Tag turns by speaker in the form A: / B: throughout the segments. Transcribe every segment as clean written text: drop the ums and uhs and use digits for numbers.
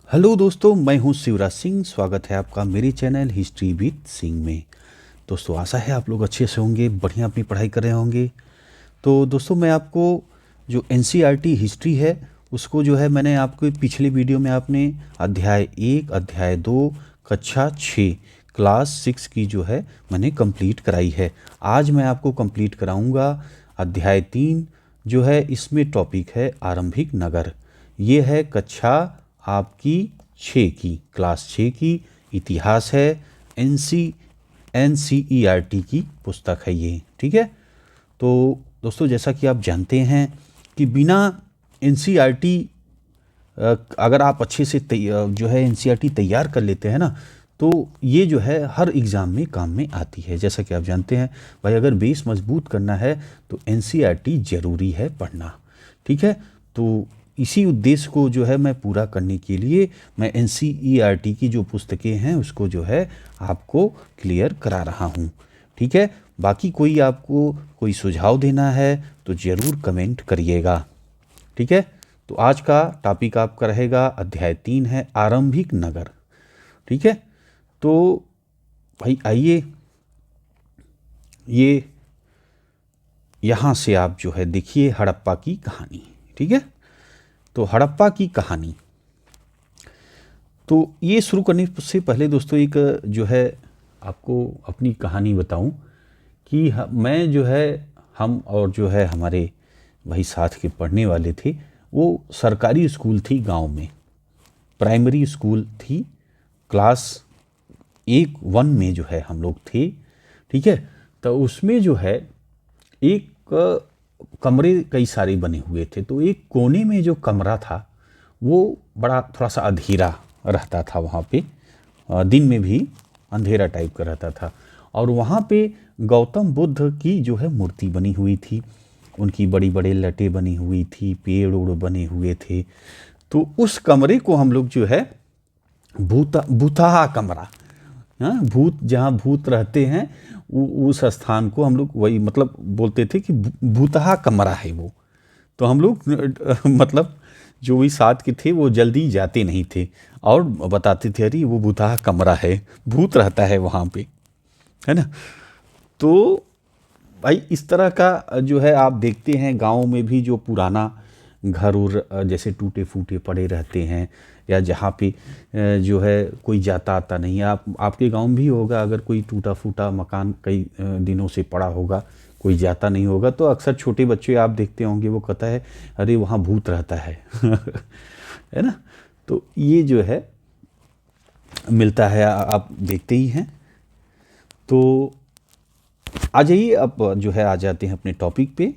A: Hello दोस्तों, मैं हूं शिवराज सिंह। स्वागत है आपका मेरे चैनल हिस्ट्री विद सिंह में। दोस्तों, आशा है आप लोग अच्छे से होंगे, बढ़िया अपनी पढ़ाई कर रहे होंगे। तो दोस्तों, मैं आपको जो एनसीईआरटी हिस्ट्री है उसको जो है मैंने आपको पिछले वीडियो में आपने अध्याय 1, अध्याय 2, कक्षा 6 क्लास 6 की जो है मैंने कंप्लीट कराई है। आज मैं आपको कंप्लीट कराऊंगा अध्याय 3 जो है। इसमें टॉपिक है आरंभिक नगर। ये है कक्षा आपकी 6 की, क्लास 6 की इतिहास है। एनसीईआरटी की पुस्तक है ये, ठीक है। तो दोस्तों, जैसा कि आप जानते हैं कि बिना एनसीईआरटी अगर आप अच्छे से जो है एनसीईआरटी तैयार कर लेते हैं ना, तो ये जो है हर एग्ज़ाम में काम में आती है। जैसा कि आप जानते हैं भाई, अगर बेस मजबूत करना है तो एनसीईआरटी ज़रूरी है पढ़ना, ठीक है। तो इसी उद्देश्य को जो है मैं पूरा करने के लिए मैं एनसीईआरटी की जो पुस्तकें हैं उसको जो है आपको क्लियर करा रहा हूँ, ठीक है। बाकी कोई आपको कोई सुझाव देना है तो ज़रूर कमेंट करिएगा, ठीक है। तो आज का टॉपिक आपका रहेगा अध्याय 3 है आरंभिक नगर, ठीक है। तो भाई आइए, ये यहाँ से आप जो है देखिए हड़प्पा की कहानी, ठीक है। तो हड़प्पा की कहानी, तो ये शुरू करने से पहले दोस्तों एक जो है आपको अपनी कहानी बताऊं कि मैं जो है हम और जो है हमारे भाई साथ के पढ़ने वाले थे, वो सरकारी स्कूल थी गांव में, प्राइमरी स्कूल थी। क्लास 1 में जो है हम लोग थे, ठीक है। तो उसमें जो है एक कमरे कई सारे बने हुए थे। तो एक कोने में जो कमरा था वो बड़ा थोड़ा सा अंधेरा रहता था वहाँ पे, दिन में भी अंधेरा टाइप का रहता था। और वहाँ पे गौतम बुद्ध की जो है मूर्ति बनी हुई थी, उनकी बड़ी बड़ी लटें बनी हुई थी, पेड़ उड़ बने हुए थे। तो उस कमरे को हम लोग जो है भूतहा कमरा, हाँ, भूत जहाँ भूत रहते हैं उस स्थान को हम लोग वही मतलब बोलते थे कि भूतहा कमरा है वो। तो हम लोग मतलब जो भी साथ के थे वो जल्दी जाते नहीं थे और बताते थे अरे वो भूतहा कमरा है, भूत रहता है वहाँ पे, है ना। तो भाई इस तरह का जो है आप देखते हैं गाँव में भी जो पुराना घर और जैसे टूटे फूटे पड़े रहते हैं, या जहाँ पे जो है कोई जाता आता नहीं है। आपके गांव में भी होगा, अगर कोई टूटा फूटा मकान कई दिनों से पड़ा होगा, कोई जाता नहीं होगा, तो अक्सर छोटे बच्चे आप देखते होंगे वो कहता है अरे वहाँ भूत रहता है है ना। तो ये जो है मिलता है, आप देखते ही हैं। तो आ जाइए, अब जो है आ जाते हैं अपने टॉपिक पे।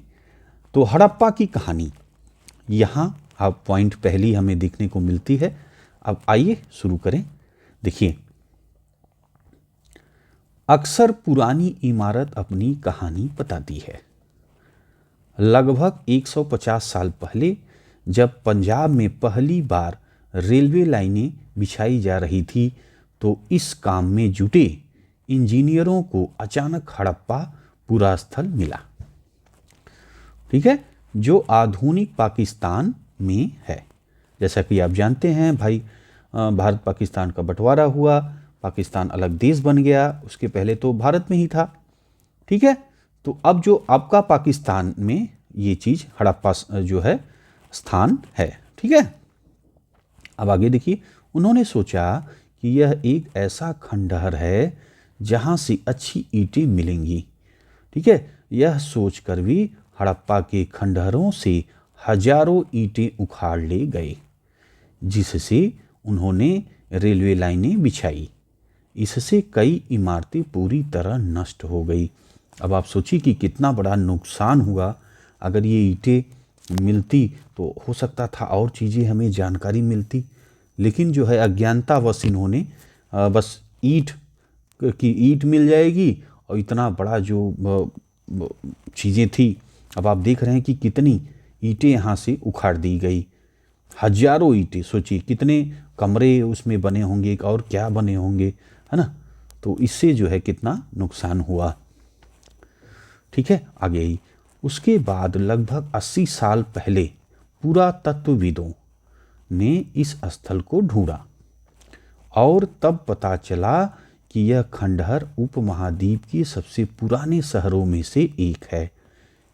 A: तो हड़प्पा की कहानी, यहाँ आप पॉइंट पहली हमें देखने को मिलती है। अब आइए शुरू करें। देखिए, अक्सर पुरानी इमारत अपनी कहानी बताती है। लगभग 150 साल पहले जब पंजाब में पहली बार रेलवे लाइनें बिछाई जा रही थी, तो इस काम में जुटे इंजीनियरों को अचानक हड़प्पा पूरा स्थल मिला, ठीक है, जो आधुनिक पाकिस्तान में है। जैसा कि आप जानते हैं भाई, भारत पाकिस्तान का बंटवारा हुआ, पाकिस्तान अलग देश बन गया, उसके पहले तो भारत में ही था, ठीक है। तो अब जो आपका पाकिस्तान में ये चीज़ हड़प्पा जो है स्थान है, ठीक है। अब आगे देखिए, उन्होंने सोचा कि यह एक ऐसा खंडहर है जहाँ से अच्छी ईंटें मिलेंगी, ठीक है। यह सोचकर भी हड़प्पा के खंडहरों से हजारों ईंटें उखाड़ ले गए, जिससे उन्होंने रेलवे लाइनें बिछाई। इससे कई इमारतें पूरी तरह नष्ट हो गई। अब आप सोचिए कि कितना बड़ा नुकसान हुआ। अगर ये ईंटें मिलती तो हो सकता था और चीज़ें हमें जानकारी मिलती, लेकिन जो है अज्ञानतावश इन्होंने बस ईंट की ईंट मिल जाएगी और इतना बड़ा जो चीज़ें थी। अब आप देख रहे हैं कि कितनी ईंटें यहाँ से उखाड़ दी गई, हजारों ईंटें। सोचिए कितने कमरे उसमें बने होंगे और क्या बने होंगे, है ना। तो इससे जो है कितना नुकसान हुआ, ठीक है। आगे ही उसके बाद लगभग 80 साल पहले पुरातत्वविदों ने इस स्थल को ढूंढा और तब पता चला कि यह खंडहर उपमहाद्वीप के सबसे पुराने शहरों में से एक है।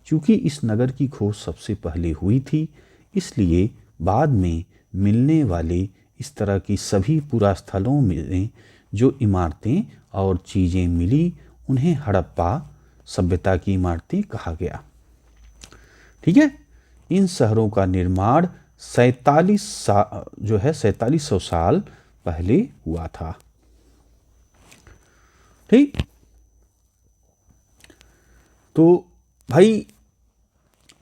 A: चूँकि इस नगर की खोज सबसे पहले हुई थी, इसलिए बाद में मिलने वाले इस तरह की सभी पुरास्थलों में जो इमारतें और चीज़ें मिली, उन्हें हड़प्पा सभ्यता की इमारतें कहा गया। ठीक है। इन शहरों का निर्माण 4700 साल पहले हुआ था। ठीक। तो भाई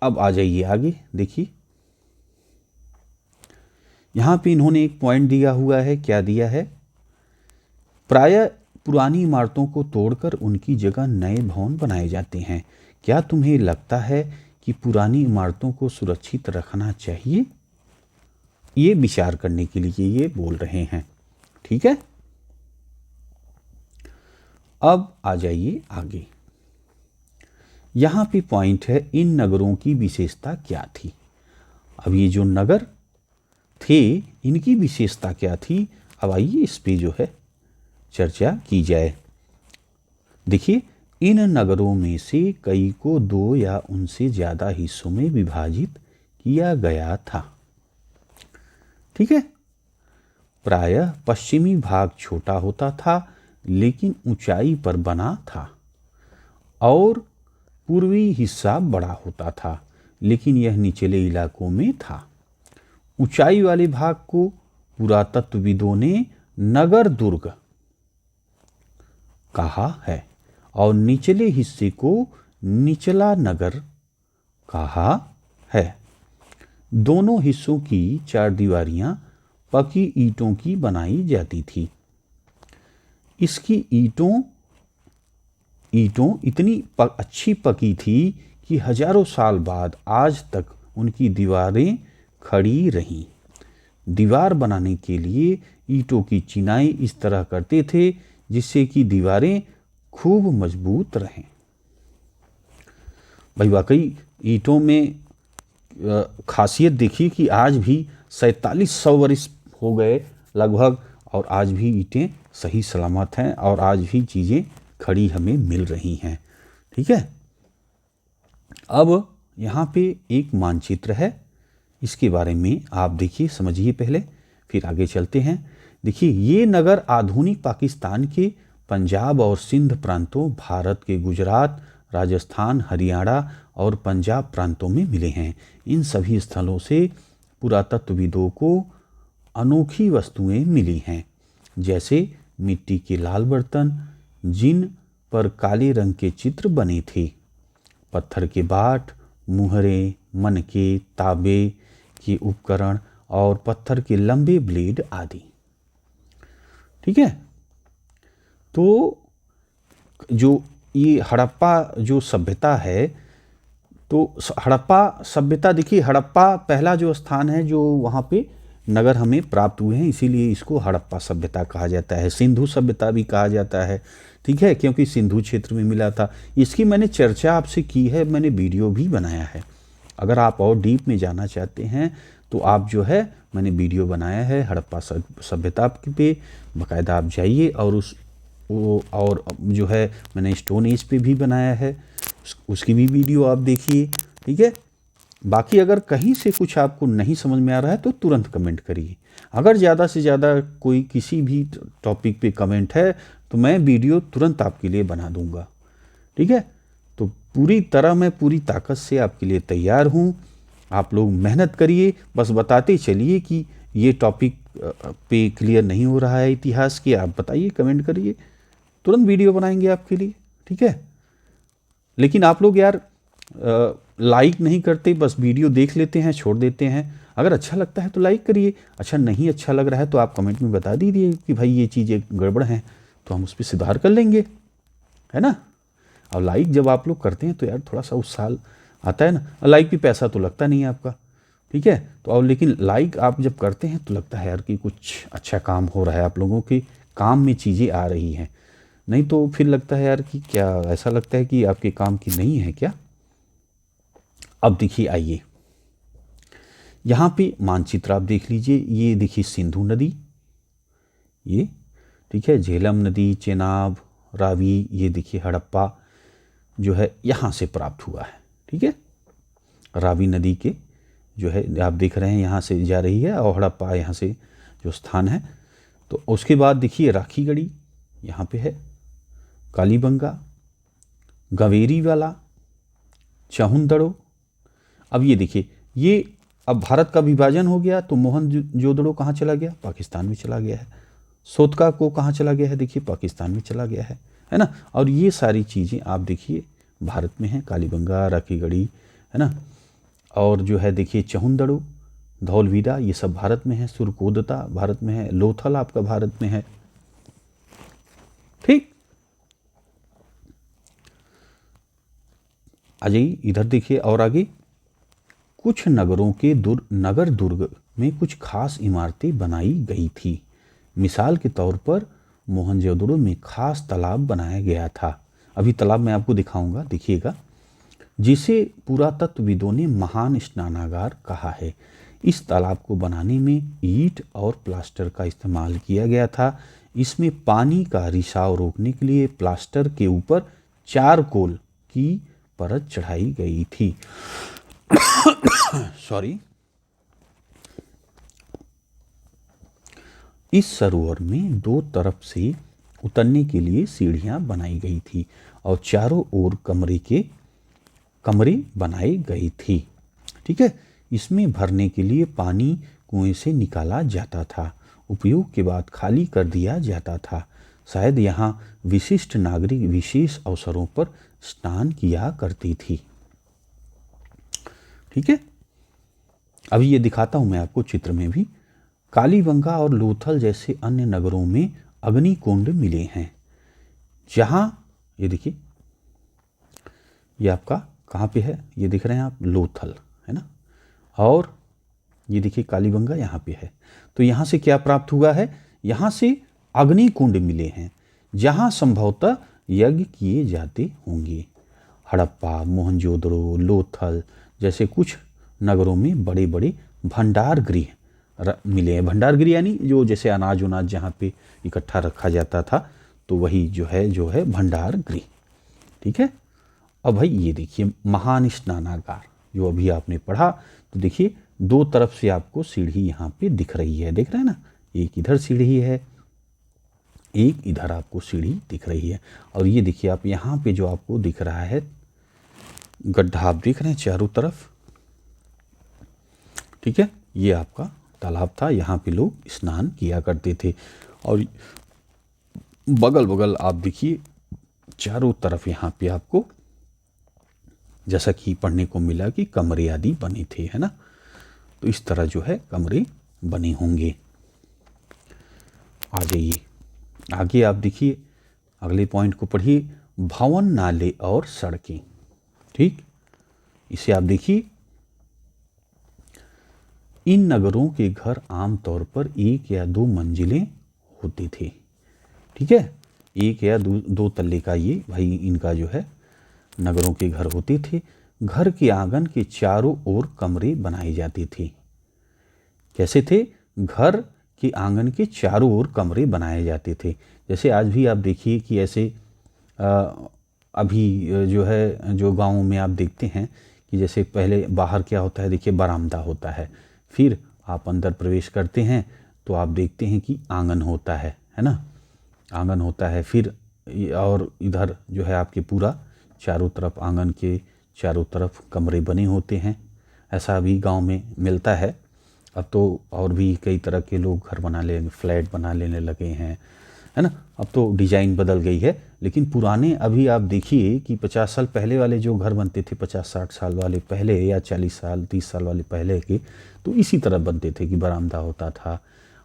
A: अब आ जाइए आगे, देखिए यहां पे इन्होंने एक पॉइंट दिया हुआ है। क्या दिया है? प्रायः पुरानी इमारतों को तोड़कर उनकी जगह नए भवन बनाए जाते हैं। क्या तुम्हें लगता है कि पुरानी इमारतों को सुरक्षित रखना चाहिए? ये विचार करने के लिए ये बोल रहे हैं। ठीक है। अब आ जाइए आगे। यहां पे पॉइंट है, इन नगरों की विशेषता क्या थी। अब ये जो नगर थे, इनकी विशेषता क्या थी, अब आइए इस पे जो है चर्चा की जाए। देखिए, इन नगरों में से कई को 2 या उनसे ज़्यादा हिस्सों में विभाजित किया गया था। ठीक है। प्रायः पश्चिमी भाग छोटा होता था लेकिन ऊंचाई पर बना था, और पूर्वी हिस्सा बड़ा होता था लेकिन यह निचले इलाकों में था। ऊंचाई वाले भाग को पुरातत्वविदों ने नगर दुर्ग कहा है और निचले हिस्से को निचला नगर कहा है। दोनों हिस्सों की चारदीवारियां पकी ईंटों की बनाई जाती थी। इसकी ईंटों इतनी अच्छी पकी थी कि हजारों साल बाद आज तक उनकी दीवारें खड़ी रहीं। दीवार बनाने के लिए ईंटों की चिनाई इस तरह करते थे जिससे कि दीवारें खूब मजबूत रहें। भाई वाकई ईंटों में खासियत देखिए कि आज भी 4700 वर्ष हो गए लगभग, और आज भी ईंटें सही सलामत हैं और आज भी चीज़ें खड़ी हमें मिल रही हैं। ठीक है। अब यहाँ पे एक मानचित्र है, इसके बारे में आप देखिए, समझिए पहले, फिर आगे चलते हैं। देखिए, ये नगर आधुनिक पाकिस्तान के पंजाब और सिंध प्रांतों, भारत के गुजरात, राजस्थान, हरियाणा और पंजाब प्रांतों में मिले हैं। इन सभी स्थलों से पुरातत्वविदों को अनोखी वस्तुएं मिली हैं, जैसे मिट्टी के लाल बर्तन जिन पर काले रंग के चित्र बने थे, पत्थर के बाट, मुहरें, मनके, तांबे के उपकरण और पत्थर के लंबे ब्लेड आदि। ठीक है। तो जो ये हड़प्पा जो सभ्यता है, तो हड़प्पा सभ्यता, देखिए हड़प्पा पहला जो स्थान है जो वहाँ पे नगर हमें प्राप्त हुए हैं, इसीलिए इसको हड़प्पा सभ्यता कहा जाता है। सिंधु सभ्यता भी कहा जाता है। ठीक है, क्योंकि सिंधु क्षेत्र में मिला था। इसकी मैंने चर्चा आपसे की है, मैंने वीडियो भी बनाया है। अगर आप और डीप में जाना चाहते हैं तो आप जो है, मैंने वीडियो बनाया है हड़प्पा सभ्यता पे, बाकायदा आप जाइए और जो है मैंने स्टोन एज पे भी बनाया है, उसकी भी वीडियो आप देखिए। ठीक है। बाकी अगर कहीं से कुछ आपको नहीं समझ में आ रहा है तो तुरंत कमेंट करिए। अगर ज़्यादा से ज़्यादा कोई किसी भी टॉपिक पे कमेंट है तो मैं वीडियो तुरंत आपके लिए बना दूंगा। ठीक है। तो पूरी तरह मैं पूरी ताकत से आपके लिए तैयार हूँ। आप लोग मेहनत करिए, बस बताते चलिए कि ये टॉपिक पे क्लियर नहीं हो रहा है इतिहास की, आप बताइए, कमेंट करिए, तुरंत वीडियो बनाएंगे आपके लिए। ठीक है। लेकिन आप लोग यार लाइक नहीं करते, बस वीडियो देख लेते हैं, छोड़ देते हैं। अगर अच्छा लगता है तो लाइक करिए, अच्छा नहीं अच्छा लग रहा है तो आप कमेंट में बता दीजिए कि भाई ये चीज़ें गड़बड़ हैं, तो हम उस पर सुधार कर लेंगे, है ना। और लाइक जब आप लोग करते हैं तो यार थोड़ा सा उत्साह आता है ना। और लाइक भी पैसा तो लगता नहीं है आपका। ठीक है। तो और लेकिन लाइक आप जब करते हैं तो लगता है यार कि कुछ अच्छा काम हो रहा है, आप लोगों के काम में चीज़ें आ रही हैं। नहीं तो फिर लगता है यार कि क्या, ऐसा लगता है कि आपके काम की नहीं है क्या। अब देखिए, आइए यहाँ पे मानचित्र आप देख लीजिए, ये देखिए सिंधु नदी, ये ठीक है, झेलम नदी, चेनाब, रावी, ये देखिए हड़प्पा जो है यहाँ से प्राप्त हुआ है। ठीक है, रावी नदी के जो है आप देख रहे हैं यहाँ से जा रही है, और हड़प्पा यहाँ से जो स्थान है। तो उसके बाद देखिए राखी गढ़ी यहाँ पे है, कालीबंगा, गवेरी वाला, चहुंदड़ो। अब ये देखिए, ये अब भारत का विभाजन हो गया तो मोहनजोदड़ो कहाँ चला गया? पाकिस्तान में चला गया है। सोतका को कहाँ चला गया है? देखिए पाकिस्तान में चला गया है ना। और ये सारी चीज़ें आप देखिए भारत में हैं, कालीबंगा, राखी गढ़ी, है ना। और जो है देखिए चहुंदड़ो, धौलवीरा, ये सब भारत में है। सुरकोदता भारत में है। लोथल आपका भारत में है। ठीक, आ जाइए इधर देखिए और आगे। कुछ नगरों के नगर दुर्ग में कुछ खास इमारतें बनाई गई थी। मिसाल के तौर पर मोहनजोदड़ो में खास तालाब बनाया गया था। अभी तालाब मैं आपको दिखाऊंगा, देखिएगा, जिसे पुरातत्वविदों ने महान स्नानागार कहा है। इस तालाब को बनाने में ईंट और प्लास्टर का इस्तेमाल किया गया था। इसमें पानी का रिसाव रोकने के लिए प्लास्टर के ऊपर चारकोल की परत चढ़ाई गई थी। सॉरी। इस सरोवर में दो तरफ से उतरने के लिए सीढ़ियां बनाई गई थी और चारों ओर कमरे बनाई गई थी। ठीक है, इसमें भरने के लिए पानी कुएं से निकाला जाता था। उपयोग के बाद खाली कर दिया जाता था। शायद यहाँ विशिष्ट नागरिक विशेष अवसरों पर स्नान किया करती थी। ठीक है, अभी ये दिखाता हूं मैं आपको चित्र में भी। कालीबंगा और लोथल जैसे अन्य नगरों में अग्निकुंड मिले हैं, जहां ये देखिए, ये आपका कहाँ पे है, ये दिख रहे हैं आप, लोथल, है ना। और ये देखिए कालीबंगा यहाँ पे है। तो यहाँ से क्या प्राप्त हुआ है? यहाँ से अग्निकुंड मिले हैं, जहाँ संभवतः यज्ञ किए जाते होंगे। हड़प्पा, मोहनजोदड़ो, लोथल जैसे कुछ नगरों में बड़े बड़े भंडार गृह मिले हैं। भंडार गृह यानी जो जैसे अनाज उनाज जहाँ पे इकट्ठा रखा जाता था, तो वही जो है भंडार गृह। ठीक है, अब भाई ये देखिए महान स्नानागार जो अभी आपने पढ़ा, तो देखिए दो तरफ से आपको सीढ़ी यहाँ पे दिख रही है, देख रहे हैं ना। एक इधर सीढ़ी है, एक इधर आपको सीढ़ी दिख रही है। और ये देखिए आप यहाँ पे जो आपको दिख रहा है गड्ढा, आप देख रहे हैं चारों तरफ। ठीक है, ये आपका तालाब था, यहाँ पे लोग स्नान किया करते थे। और बगल बगल आप देखिए चारों तरफ यहाँ पे आपको जैसा कि पढ़ने को मिला कि कमरे आदि बने थे, है ना। तो इस तरह जो है कमरे बने होंगे। आ जाइए आगे, आप देखिए अगले पॉइंट को पढ़िए, भवन, नाले और सड़कें। ठीक, इसे आप देखिए। इन नगरों के घर आमतौर पर एक या दो मंजिलें होते थे। ठीक है, एक या दो तल्ले का ये भाई इनका जो है नगरों के घर होते थे। घर के आंगन के चारों ओर कमरे बनाए जाते थे। कैसे थे? घर के आंगन के चारों ओर कमरे बनाए जाते थे। जैसे आज भी आप देखिए कि ऐसे अभी जो है जो गाँव में आप देखते हैं कि जैसे पहले बाहर क्या होता है, देखिए बरामदा होता है, फिर आप अंदर प्रवेश करते हैं तो आप देखते हैं कि आंगन होता है ना, आंगन होता है। फिर और इधर जो है आपके पूरा चारों तरफ आंगन के चारों तरफ कमरे बने होते हैं। ऐसा भी गांव में मिलता है। अब तो और भी कई तरह के लोग घर बना ले, फ्लैट बना लेने लगे हैं, है ना। अब तो डिज़ाइन बदल गई है, लेकिन पुराने अभी आप देखिए कि 50 साल पहले वाले जो घर बनते थे, 50-60 साल वाले पहले, या 40 साल 30 साल वाले पहले के, तो इसी तरह बनते थे कि बरामदा होता था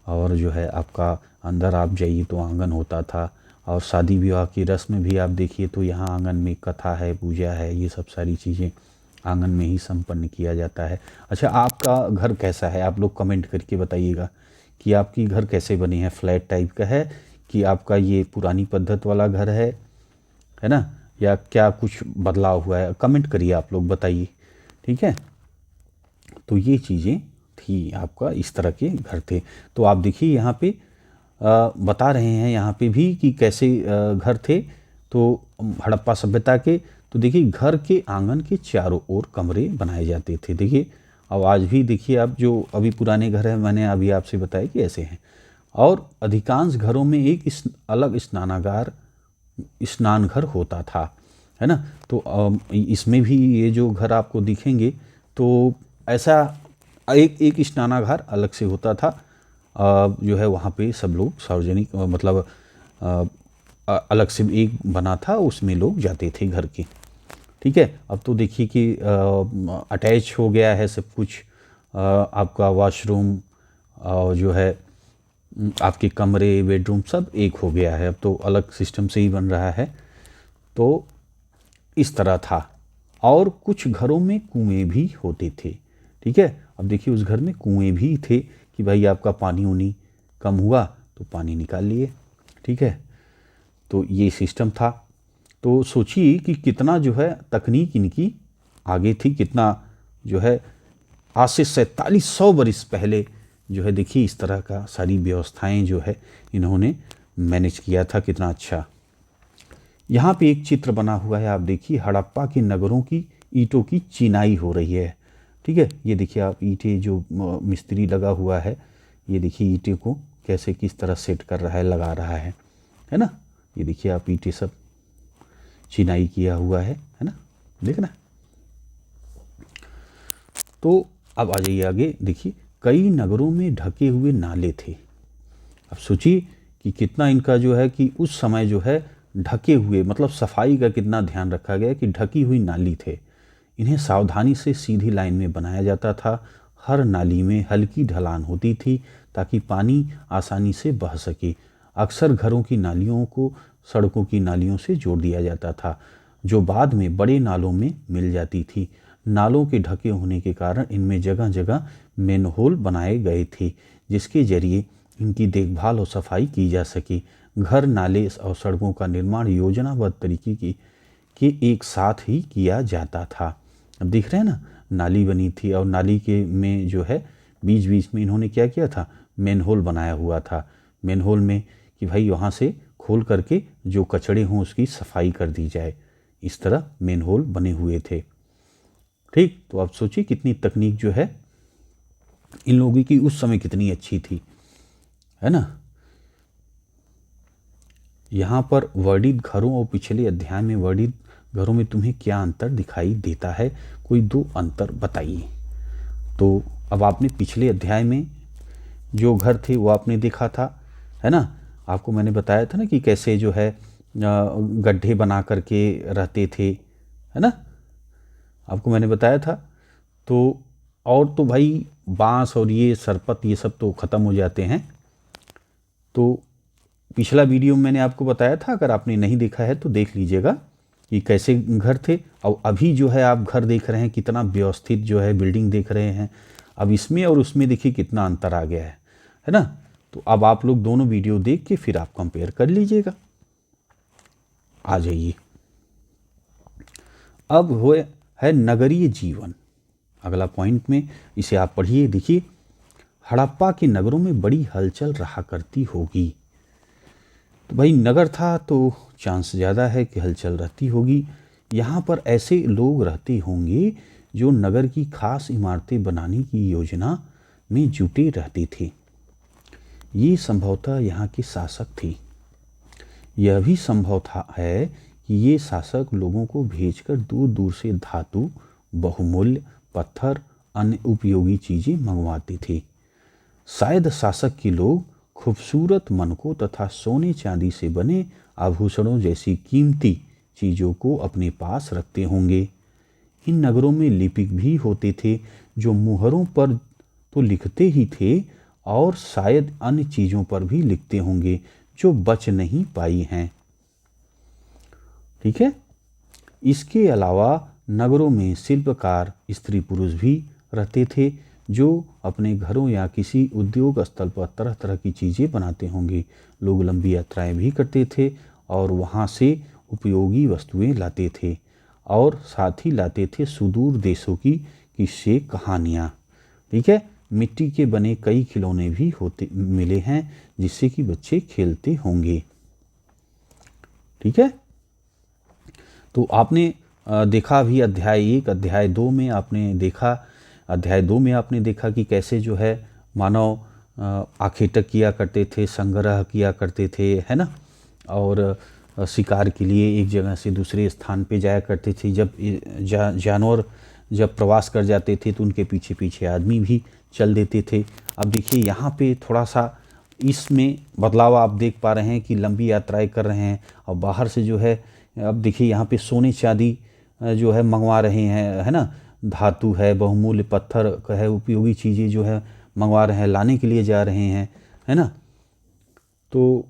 A: और जो है आपका अंदर आप जाइए तो आंगन होता था। और शादी विवाह की रस्म भी आप देखिए तो यहाँ आंगन में कथा है, पूजा है, ये सब सारी चीज़ें आंगन में ही संपन्न किया जाता है। अच्छा, आपका घर कैसा है? आप लोग कमेंट करके बताइएगा कि आपकी घर कैसे बने हैं। फ्लैट टाइप का है कि आपका ये पुरानी पद्धत वाला घर है ना, या क्या कुछ बदलाव हुआ है? कमेंट करिए, आप लोग बताइए। ठीक है, तो ये चीज़ें थी, आपका इस तरह के घर थे। तो आप देखिए यहाँ पे बता रहे हैं यहाँ पे भी कि कैसे घर थे। तो हड़प्पा सभ्यता के, तो देखिए घर के आंगन के चारों ओर कमरे बनाए जाते थे। देखिए अब आज भी देखिए आप जो अभी पुराने घर हैं, मैंने अभी आपसे बताया कि ऐसे हैं। और अधिकांश घरों में एक अलग स्नान घर होता था, है ना। तो इसमें भी ये जो घर आपको दिखेंगे तो ऐसा एक स्नानागार अलग से होता था। जो है वहाँ पे सब लोग सार्वजनिक मतलब अलग से एक बना था, उसमें लोग जाते थे घर के। ठीक है, अब तो देखिए कि अटैच हो गया है सब कुछ। आपका वॉशरूम और जो है आपके कमरे बेडरूम सब एक हो गया है, अब तो अलग सिस्टम से ही बन रहा है। तो इस तरह था। और कुछ घरों में कुएं भी होते थे। ठीक है, अब देखिए उस घर में कुएं भी थे कि भाई आपका पानी उनी कम हुआ तो पानी निकाल लिए। ठीक है, तो ये सिस्टम था। तो सोचिए कि कितना जो है तकनीक इनकी आगे थी, कितना जो है आज से 4700 वर्ष पहले जो है देखिए इस तरह का सारी व्यवस्थाएं जो है इन्होंने मैनेज किया था, कितना अच्छा। यहाँ पे एक चित्र बना हुआ है, आप देखिए हड़प्पा के नगरों की ईंटों की चिनाई हो रही है। ठीक है, ये देखिए आप ईंटें जो मिस्त्री लगा हुआ है, ये देखिए ईंटें को कैसे किस तरह सेट कर रहा है, लगा रहा है ना। ये देखिए आप ईंटें सब चिनाई किया हुआ है ना, देखना। तो अब आ जाइए आगे, देखिए कई नगरों में ढके हुए नाले थे। अब सोचिए कि कितना इनका जो है कि उस समय जो है ढके हुए, मतलब सफाई का कितना ध्यान रखा गया कि ढकी हुई नाली थे। इन्हें सावधानी से सीधी लाइन में बनाया जाता था। हर नाली में हल्की ढलान होती थी ताकि पानी आसानी से बह सके। अक्सर घरों की नालियों को सड़कों की नालियों से जोड़ दिया जाता था, जो बाद में बड़े नालों में मिल जाती थी। नालों के ढके होने के कारण इनमें जगह जगह मैनहोल बनाए गए थे, जिसके जरिए इनकी देखभाल और सफाई की जा सके। घर, नाले और सड़कों का निर्माण योजनाबद्ध तरीके के एक साथ ही किया जाता था। अब देख रहे हैं ना, नाली बनी थी और नाली के में जो है बीच बीच में इन्होंने क्या किया था, मैनहोल बनाया हुआ था। मैनहोल में कि भाई वहाँ से खोल करके जो कचड़े हों उसकी सफाई कर दी जाए, इस तरह मैनहोल बने हुए थे। ठीक, तो आप सोचिए कितनी तकनीक जो है इन लोगों की उस समय कितनी अच्छी थी, है ना। यहाँ पर वर्णित घरों और पिछले अध्याय में वर्णित घरों में तुम्हें क्या अंतर दिखाई देता है, कोई दो अंतर बताइए। तो अब आपने पिछले अध्याय में जो घर थे वो आपने देखा था, है ना। आपको मैंने बताया था ना कि कैसे जो है गड्ढे बना करके रहते थे, है ना, आपको मैंने बताया था। तो और तो भाई बांस और ये सरपत ये सब तो ख़त्म हो जाते हैं। तो पिछला वीडियो में मैंने आपको बताया था, अगर आपने नहीं देखा है तो देख लीजिएगा कि कैसे घर थे। और अभी जो है आप घर देख रहे हैं, कितना व्यवस्थित जो है बिल्डिंग देख रहे हैं। अब इसमें और उसमें देखिए कितना अंतर आ गया है ना। तो अब आप लोग दोनों वीडियो देख के फिर आप कंपेयर कर लीजिएगा। आ जाइए, अब हो है नगरीय जीवन, अगला पॉइंट में इसे आप पढ़िए। देखिए हड़प्पा के नगरों में बड़ी हलचल रहा करती होगी। तो भाई नगर था तो चांस ज़्यादा है कि हलचल रहती होगी। यहाँ पर ऐसे लोग रहते होंगे जो नगर की खास इमारतें बनाने की योजना में जुटे रहते थे। ये संभवतः यहाँ के शासक थे। यह भी संभव था है कि ये शासक लोगों को भेजकर दूर दूर से धातु, बहुमूल्य पत्थर, अन्य उपयोगी चीज़ें मंगवाते थे। शायद शासक के लोग खूबसूरत मनकों तथा सोने चांदी से बने आभूषणों जैसी कीमती चीज़ों को अपने पास रखते होंगे। इन नगरों में लिपिक भी होते थे जो मुहरों पर तो लिखते ही थे और शायद अन्य चीज़ों पर भी लिखते होंगे जो बच नहीं पाई हैं। ठीक है, इसके अलावा नगरों में शिल्पकार स्त्री पुरुष भी रहते थे जो अपने घरों या किसी उद्योग स्थल पर तरह तरह की चीज़ें बनाते होंगे। लोग लंबी यात्राएं भी करते थे और वहाँ से उपयोगी वस्तुएं लाते थे और साथ ही लाते थे सुदूर देशों की किस्से कहानियाँ। ठीक है, मिट्टी के बने कई खिलौने भी होते मिले हैं जिससे कि बच्चे खेलते होंगे। ठीक है, तो आपने देखा भी अध्याय 1, अध्याय 2 में आपने देखा, अध्याय 2 में आपने देखा कि कैसे जो है मानव आखेटक किया करते थे, संग्रह किया करते थे, है ना, और शिकार के लिए एक जगह से दूसरे स्थान पे जाया करते थे। जब जानवर जब प्रवास कर जाते थे तो उनके पीछे पीछे आदमी भी चल देते थे। अब देखिए यहाँ पे थोड़ा सा इसमें बदलाव आप देख पा रहे हैं कि लंबी यात्राएं कर रहे हैं और बाहर से जो है, अब देखिए यहाँ पे सोने चांदी जो है मंगवा रहे हैं, है ना, धातु है, बहुमूल्य पत्थर का है, उपयोगी चीज़ें जो है मंगवा रहे हैं, लाने के लिए जा रहे हैं, है ना। तो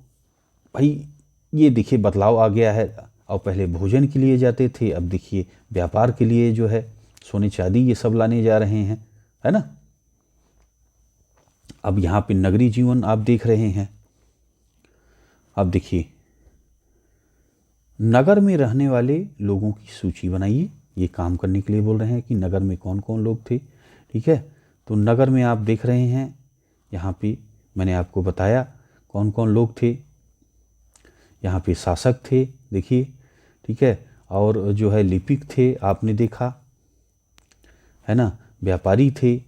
A: भाई ये देखिए बदलाव आ गया है। और पहले भोजन के लिए जाते थे, अब देखिए व्यापार के लिए जो है सोने चांदी ये सब लाने जा रहे हैं, है ना। अब यहाँ पे नगरीय जीवन आप देख रहे हैं। अब देखिए नगर में रहने वाले लोगों की सूची बनाइए। ये काम करने के लिए बोल रहे हैं कि नगर में कौन कौन लोग थे। ठीक है, तो नगर में आप देख रहे हैं, यहाँ पे मैंने आपको बताया कौन कौन लोग थे। यहाँ पे शासक थे, देखिए, ठीक है, और जो है लिपिक थे, आपने देखा, है ना, व्यापारी थे,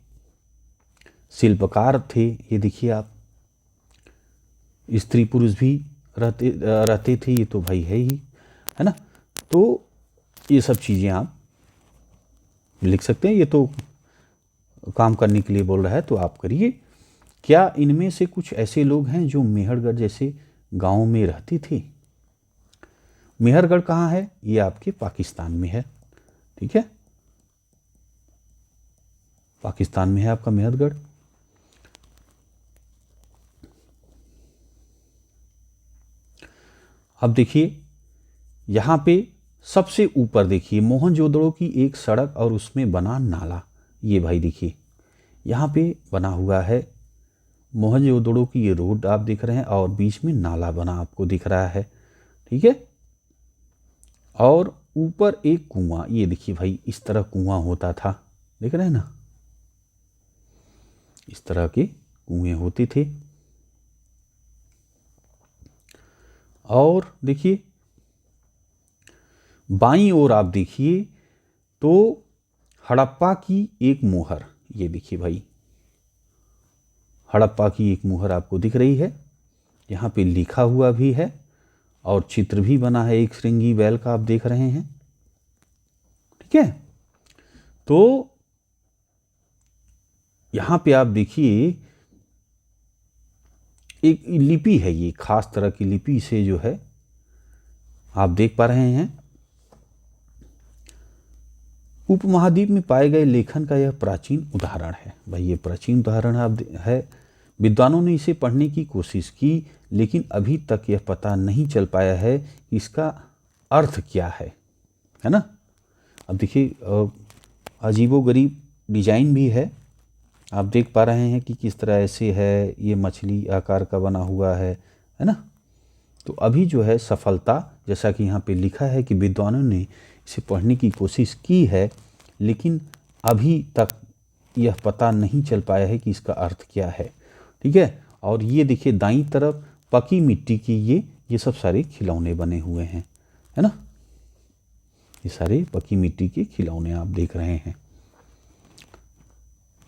A: शिल्पकार थे, ये देखिए आप, स्त्री पुरुष भी रहते थे, ये तो भाई है ना। तो ये सब चीज़ें आप लिख सकते हैं। ये तो काम करने के लिए बोल रहा है तो आप करिए। क्या इनमें से कुछ ऐसे लोग हैं जो मेहरगढ़ जैसे गांव में रहते थे? मेहरगढ़ कहाँ है? ये आपके पाकिस्तान में है। ठीक है, पाकिस्तान में है आपका मेहरगढ़। अब देखिए यहाँ पे सबसे ऊपर देखिए मोहनजोदड़ो की एक सड़क और उसमें बना नाला। ये भाई देखिए यहाँ पे बना हुआ है मोहनजोदड़ो की ये रोड आप देख रहे हैं और बीच में नाला बना आपको दिख रहा है। ठीक है, और ऊपर एक कुआं, ये देखिए भाई इस तरह कुआं होता था, देख रहे हैं ना, इस तरह के कुएं होते थे। और देखिए बाईं ओर आप देखिए तो हड़प्पा की एक मोहर, ये देखिए भाई हड़प्पा की एक मोहर आपको दिख रही है। यहाँ पे लिखा हुआ भी है और चित्र भी बना है एक श्रृंगी बैल का, आप देख रहे हैं। ठीक है, तो यहाँ पे आप देखिए एक लिपि है, ये खास तरह की लिपि से जो है आप देख पा रहे हैं। उपमहाद्वीप में पाए गए लेखन का यह प्राचीन उदाहरण है। भाई ये प्राचीन उदाहरण है। विद्वानों ने इसे पढ़ने की कोशिश की लेकिन अभी तक यह पता नहीं चल पाया है कि इसका अर्थ क्या है ना। अब देखिए अजीबोगरीब डिजाइन भी है, आप देख पा रहे हैं कि किस तरह ऐसे है, ये मछली आकार का बना हुआ है ना। तो अभी जो है सफलता, जैसा कि यहाँ पे लिखा है कि विद्वानों ने इसे पढ़ने की कोशिश की है लेकिन अभी तक यह पता नहीं चल पाया है कि इसका अर्थ क्या है। ठीक है, और ये देखिए दाईं तरफ पकी मिट्टी की ये सब सारे खिलौने बने हुए हैं, है ना। ये सारे पकी मिट्टी के खिलौने आप देख रहे हैं।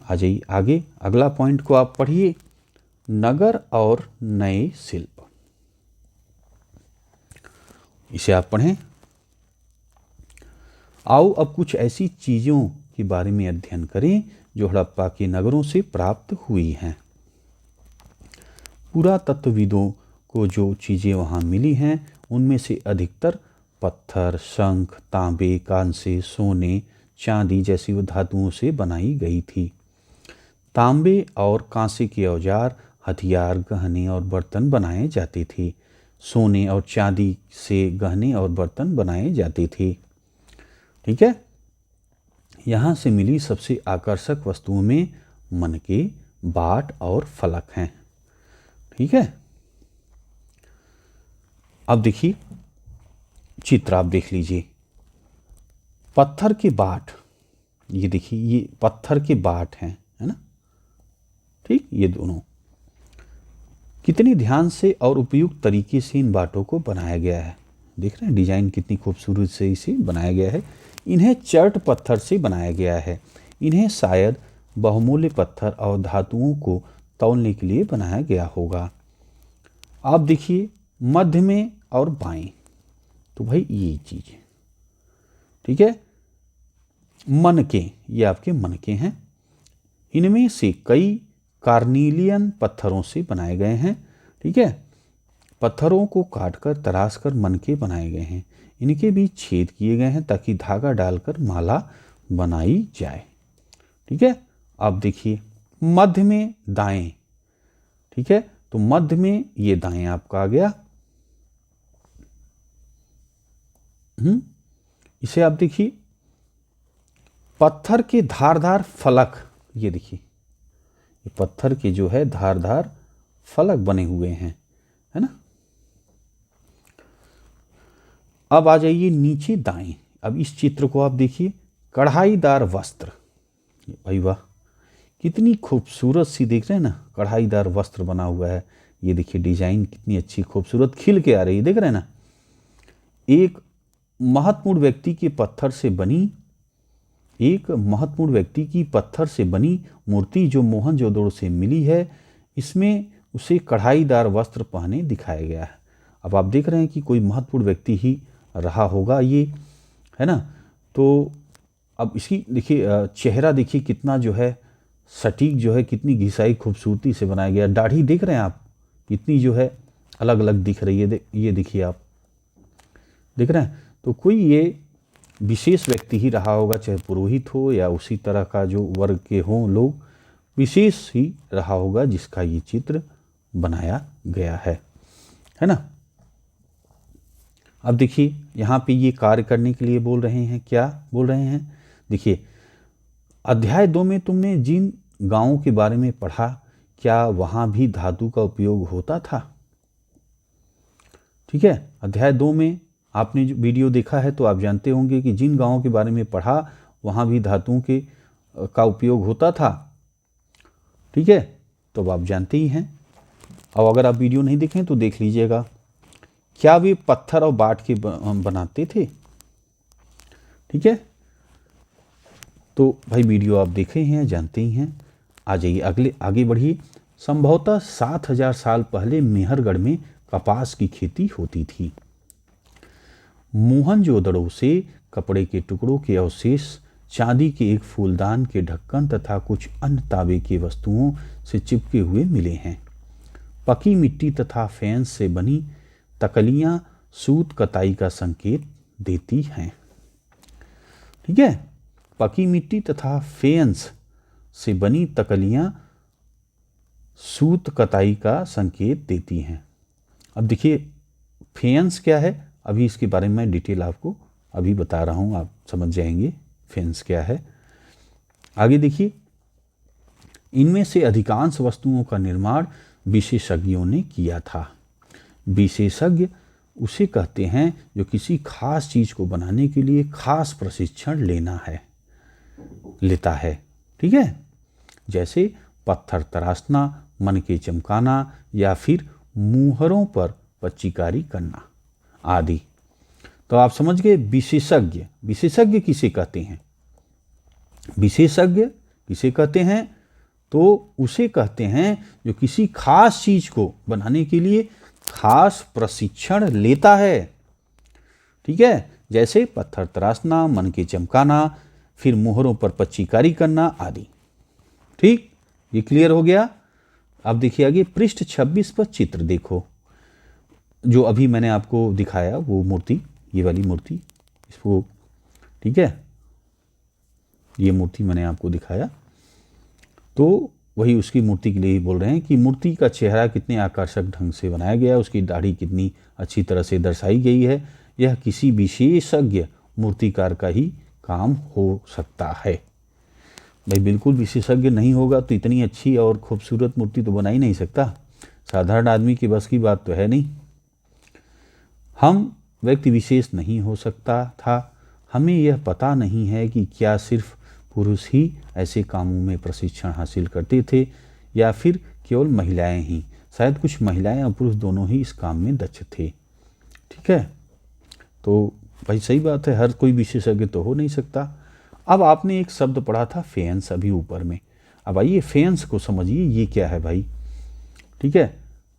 A: आ जाइए आगे, अगला पॉइंट को आप पढ़िए, नगर और नए शिल्प। इसे आप पढ़ें। आओ अब कुछ ऐसी चीज़ों के बारे में अध्ययन करें जो हड़प्पा के नगरों से प्राप्त हुई हैं। पुरातत्वविदों को जो चीज़ें वहाँ मिली हैं उनमें से अधिकतर पत्थर, शंख, तांबे, कांसे, सोने, चांदी जैसी धातुओं से बनाई गई थी। तांबे और कांसे के औजार, हथियार, गहने और बर्तन बनाए जाते थे। सोने और चांदी से गहने और बर्तन बनाए जाते थे। ठीक है, यहाँ से मिली सबसे आकर्षक वस्तुओं में मनके, बाट और फलक हैं। ठीक है, अब देखिए चित्र आप देख लीजिए, पत्थर के बाट, ये देखिए ये पत्थर के बाट हैं, है ना। ठीक, ये दोनों कितनी ध्यान से और उपयुक्त तरीके से इन बाटों को बनाया गया है। देख रहे हैं डिजाइन कितनी खूबसूरत से इसे बनाया गया है। इन्हें चर्ट पत्थर से बनाया गया है। इन्हें शायद बहुमूल्य पत्थर और धातुओं को तौलने के लिए बनाया गया होगा। आप देखिए मध्य में और बाएं, तो भाई ये चीज, ठीक है। मनके, ये आपके मनके हैं। इनमें से कई कार्निलियन पत्थरों से बनाए गए हैं, ठीक है। पत्थरों को काटकर तराशकर मनके बनाए गए हैं। इनके बीच छेद किए गए हैं ताकि धागा डालकर माला बनाई जाए, ठीक है। अब देखिए मध्य में दाएं, ठीक है, तो मध्य में ये दाएं आपका आ गया। इसे आप देखिए पत्थर के धारदार फलक, ये देखिए ये पत्थर के जो है धारदार फलक बने हुए हैं, है ना। अब आ जाइए नीचे दाएं। अब इस चित्र को आप देखिए, कढ़ाईदार वस्त्र, भाई वाह कितनी खूबसूरत सी, देख रहे हैं ना, कढ़ाईदार वस्त्र बना हुआ है। ये देखिए डिजाइन कितनी अच्छी खूबसूरत खिल के आ रही है, देख रहे हैं ना। एक महत्वपूर्ण व्यक्ति की पत्थर से बनी मूर्ति जो मोहनजोदड़ो से मिली है, इसमें उसे कढ़ाईदार वस्त्र पहने दिखाया गया है। अब आप देख रहे हैं कि कोई महत्वपूर्ण व्यक्ति ही रहा होगा ये, है ना। तो अब इसकी देखिए चेहरा देखिए कितना जो है सटीक, जो है कितनी घिसाई खूबसूरती से बनाया गया। दाढ़ी देख रहे हैं आप कितनी जो है अलग अलग दिख रही है, ये देखिए आप देख रहे हैं। तो कोई ये विशेष व्यक्ति ही रहा होगा, चाहे पुरोहित हो या उसी तरह का जो वर्ग के हों लोग, विशेष ही रहा होगा जिसका ये चित्र बनाया गया है ना। अब देखिए यहाँ पे ये कार्य करने के लिए बोल रहे हैं, क्या बोल रहे हैं, देखिए अध्याय 2 में तुमने जिन गांवों के बारे में पढ़ा, क्या वहां भी धातु का उपयोग होता था। ठीक है, अध्याय 2 में आपने जो वीडियो देखा है तो आप जानते होंगे कि जिन गांवों के बारे में पढ़ा वहां भी धातुओं का उपयोग होता था। ठीक है, तो अब आप जानते ही हैं। और अगर आप वीडियो नहीं देखें तो देख लीजिएगा। क्या वे पत्थर और बाट के बनाते थे। ठीक है, तो भाई वीडियो आप देखे हैं, जानते ही हैं। आ जाइए आगे बढ़िए। संभवतः 7000 साल पहले मेहरगढ़ में कपास की खेती होती थी। मोहनजोदड़ो से कपड़े के टुकड़ों के अवशेष, चांदी के एक फूलदान के ढक्कन तथा कुछ अन्य तांबे की वस्तुओं से चिपके हुए मिले हैं। पकी मिट्टी तथा फेंस से बनी तकलियां सूत कताई का संकेत देती हैं। ठीक है, पकी मिट्टी तथा फेंस से बनी तकलियां सूत कताई का संकेत देती हैं। अब देखिए फेंस क्या है, अभी इसके बारे में डिटेल आपको अभी बता रहा हूं, आप समझ जाएंगे फेंस क्या है। आगे देखिए, इनमें से अधिकांश वस्तुओं का निर्माण विशेषज्ञों ने किया था। विशेषज्ञ उसे कहते हैं जो किसी खास चीज को बनाने के लिए खास प्रशिक्षण लेता है। ठीक है, जैसे पत्थर तराशना, मन के चमकाना या फिर मुहरों पर पच्चीकारी करना आदि। तो आप समझ गए विशेषज्ञ। विशेषज्ञ किसे कहते हैं, विशेषज्ञ किसे कहते हैं, तो उसे कहते हैं जो किसी खास चीज को बनाने के लिए खास प्रशिक्षण लेता है। ठीक है, जैसे पत्थर तराशना, मन के चमकाना, फिर मुहरों पर पच्चीकारी करना आदि। ठीक, ये क्लियर हो गया। अब देखिए आगे पृष्ठ 26 पर चित्र देखो, जो अभी मैंने आपको दिखाया वो मूर्ति, ये वाली मूर्ति, इसको, ठीक है, ये मूर्ति मैंने आपको दिखाया, तो वही उसकी मूर्ति के लिए ही बोल रहे हैं कि मूर्ति का चेहरा कितने आकर्षक ढंग से बनाया गया, उसकी दाढ़ी कितनी अच्छी तरह से दर्शाई गई है। यह किसी विशेषज्ञ मूर्तिकार का ही काम हो सकता है। भाई बिल्कुल विशेषज्ञ नहीं होगा तो इतनी अच्छी और खूबसूरत मूर्ति तो बना ही नहीं सकता। साधारण आदमी की बस की बात तो है नहीं। हम व्यक्ति विशेष नहीं हो सकता था। हमें यह पता नहीं है कि क्या सिर्फ पुरुष ही ऐसे कामों में प्रशिक्षण हासिल करते थे या फिर केवल महिलाएं ही? शायद कुछ महिलाएं और पुरुष दोनों ही इस काम में दक्ष थे। ठीक है, तो भाई सही बात है, हर कोई विशेषज्ञ तो हो नहीं सकता। अब आपने एक शब्द पढ़ा था फेंस अभी ऊपर में, अब आइए फेंस को समझिए, ये क्या है भाई। ठीक है,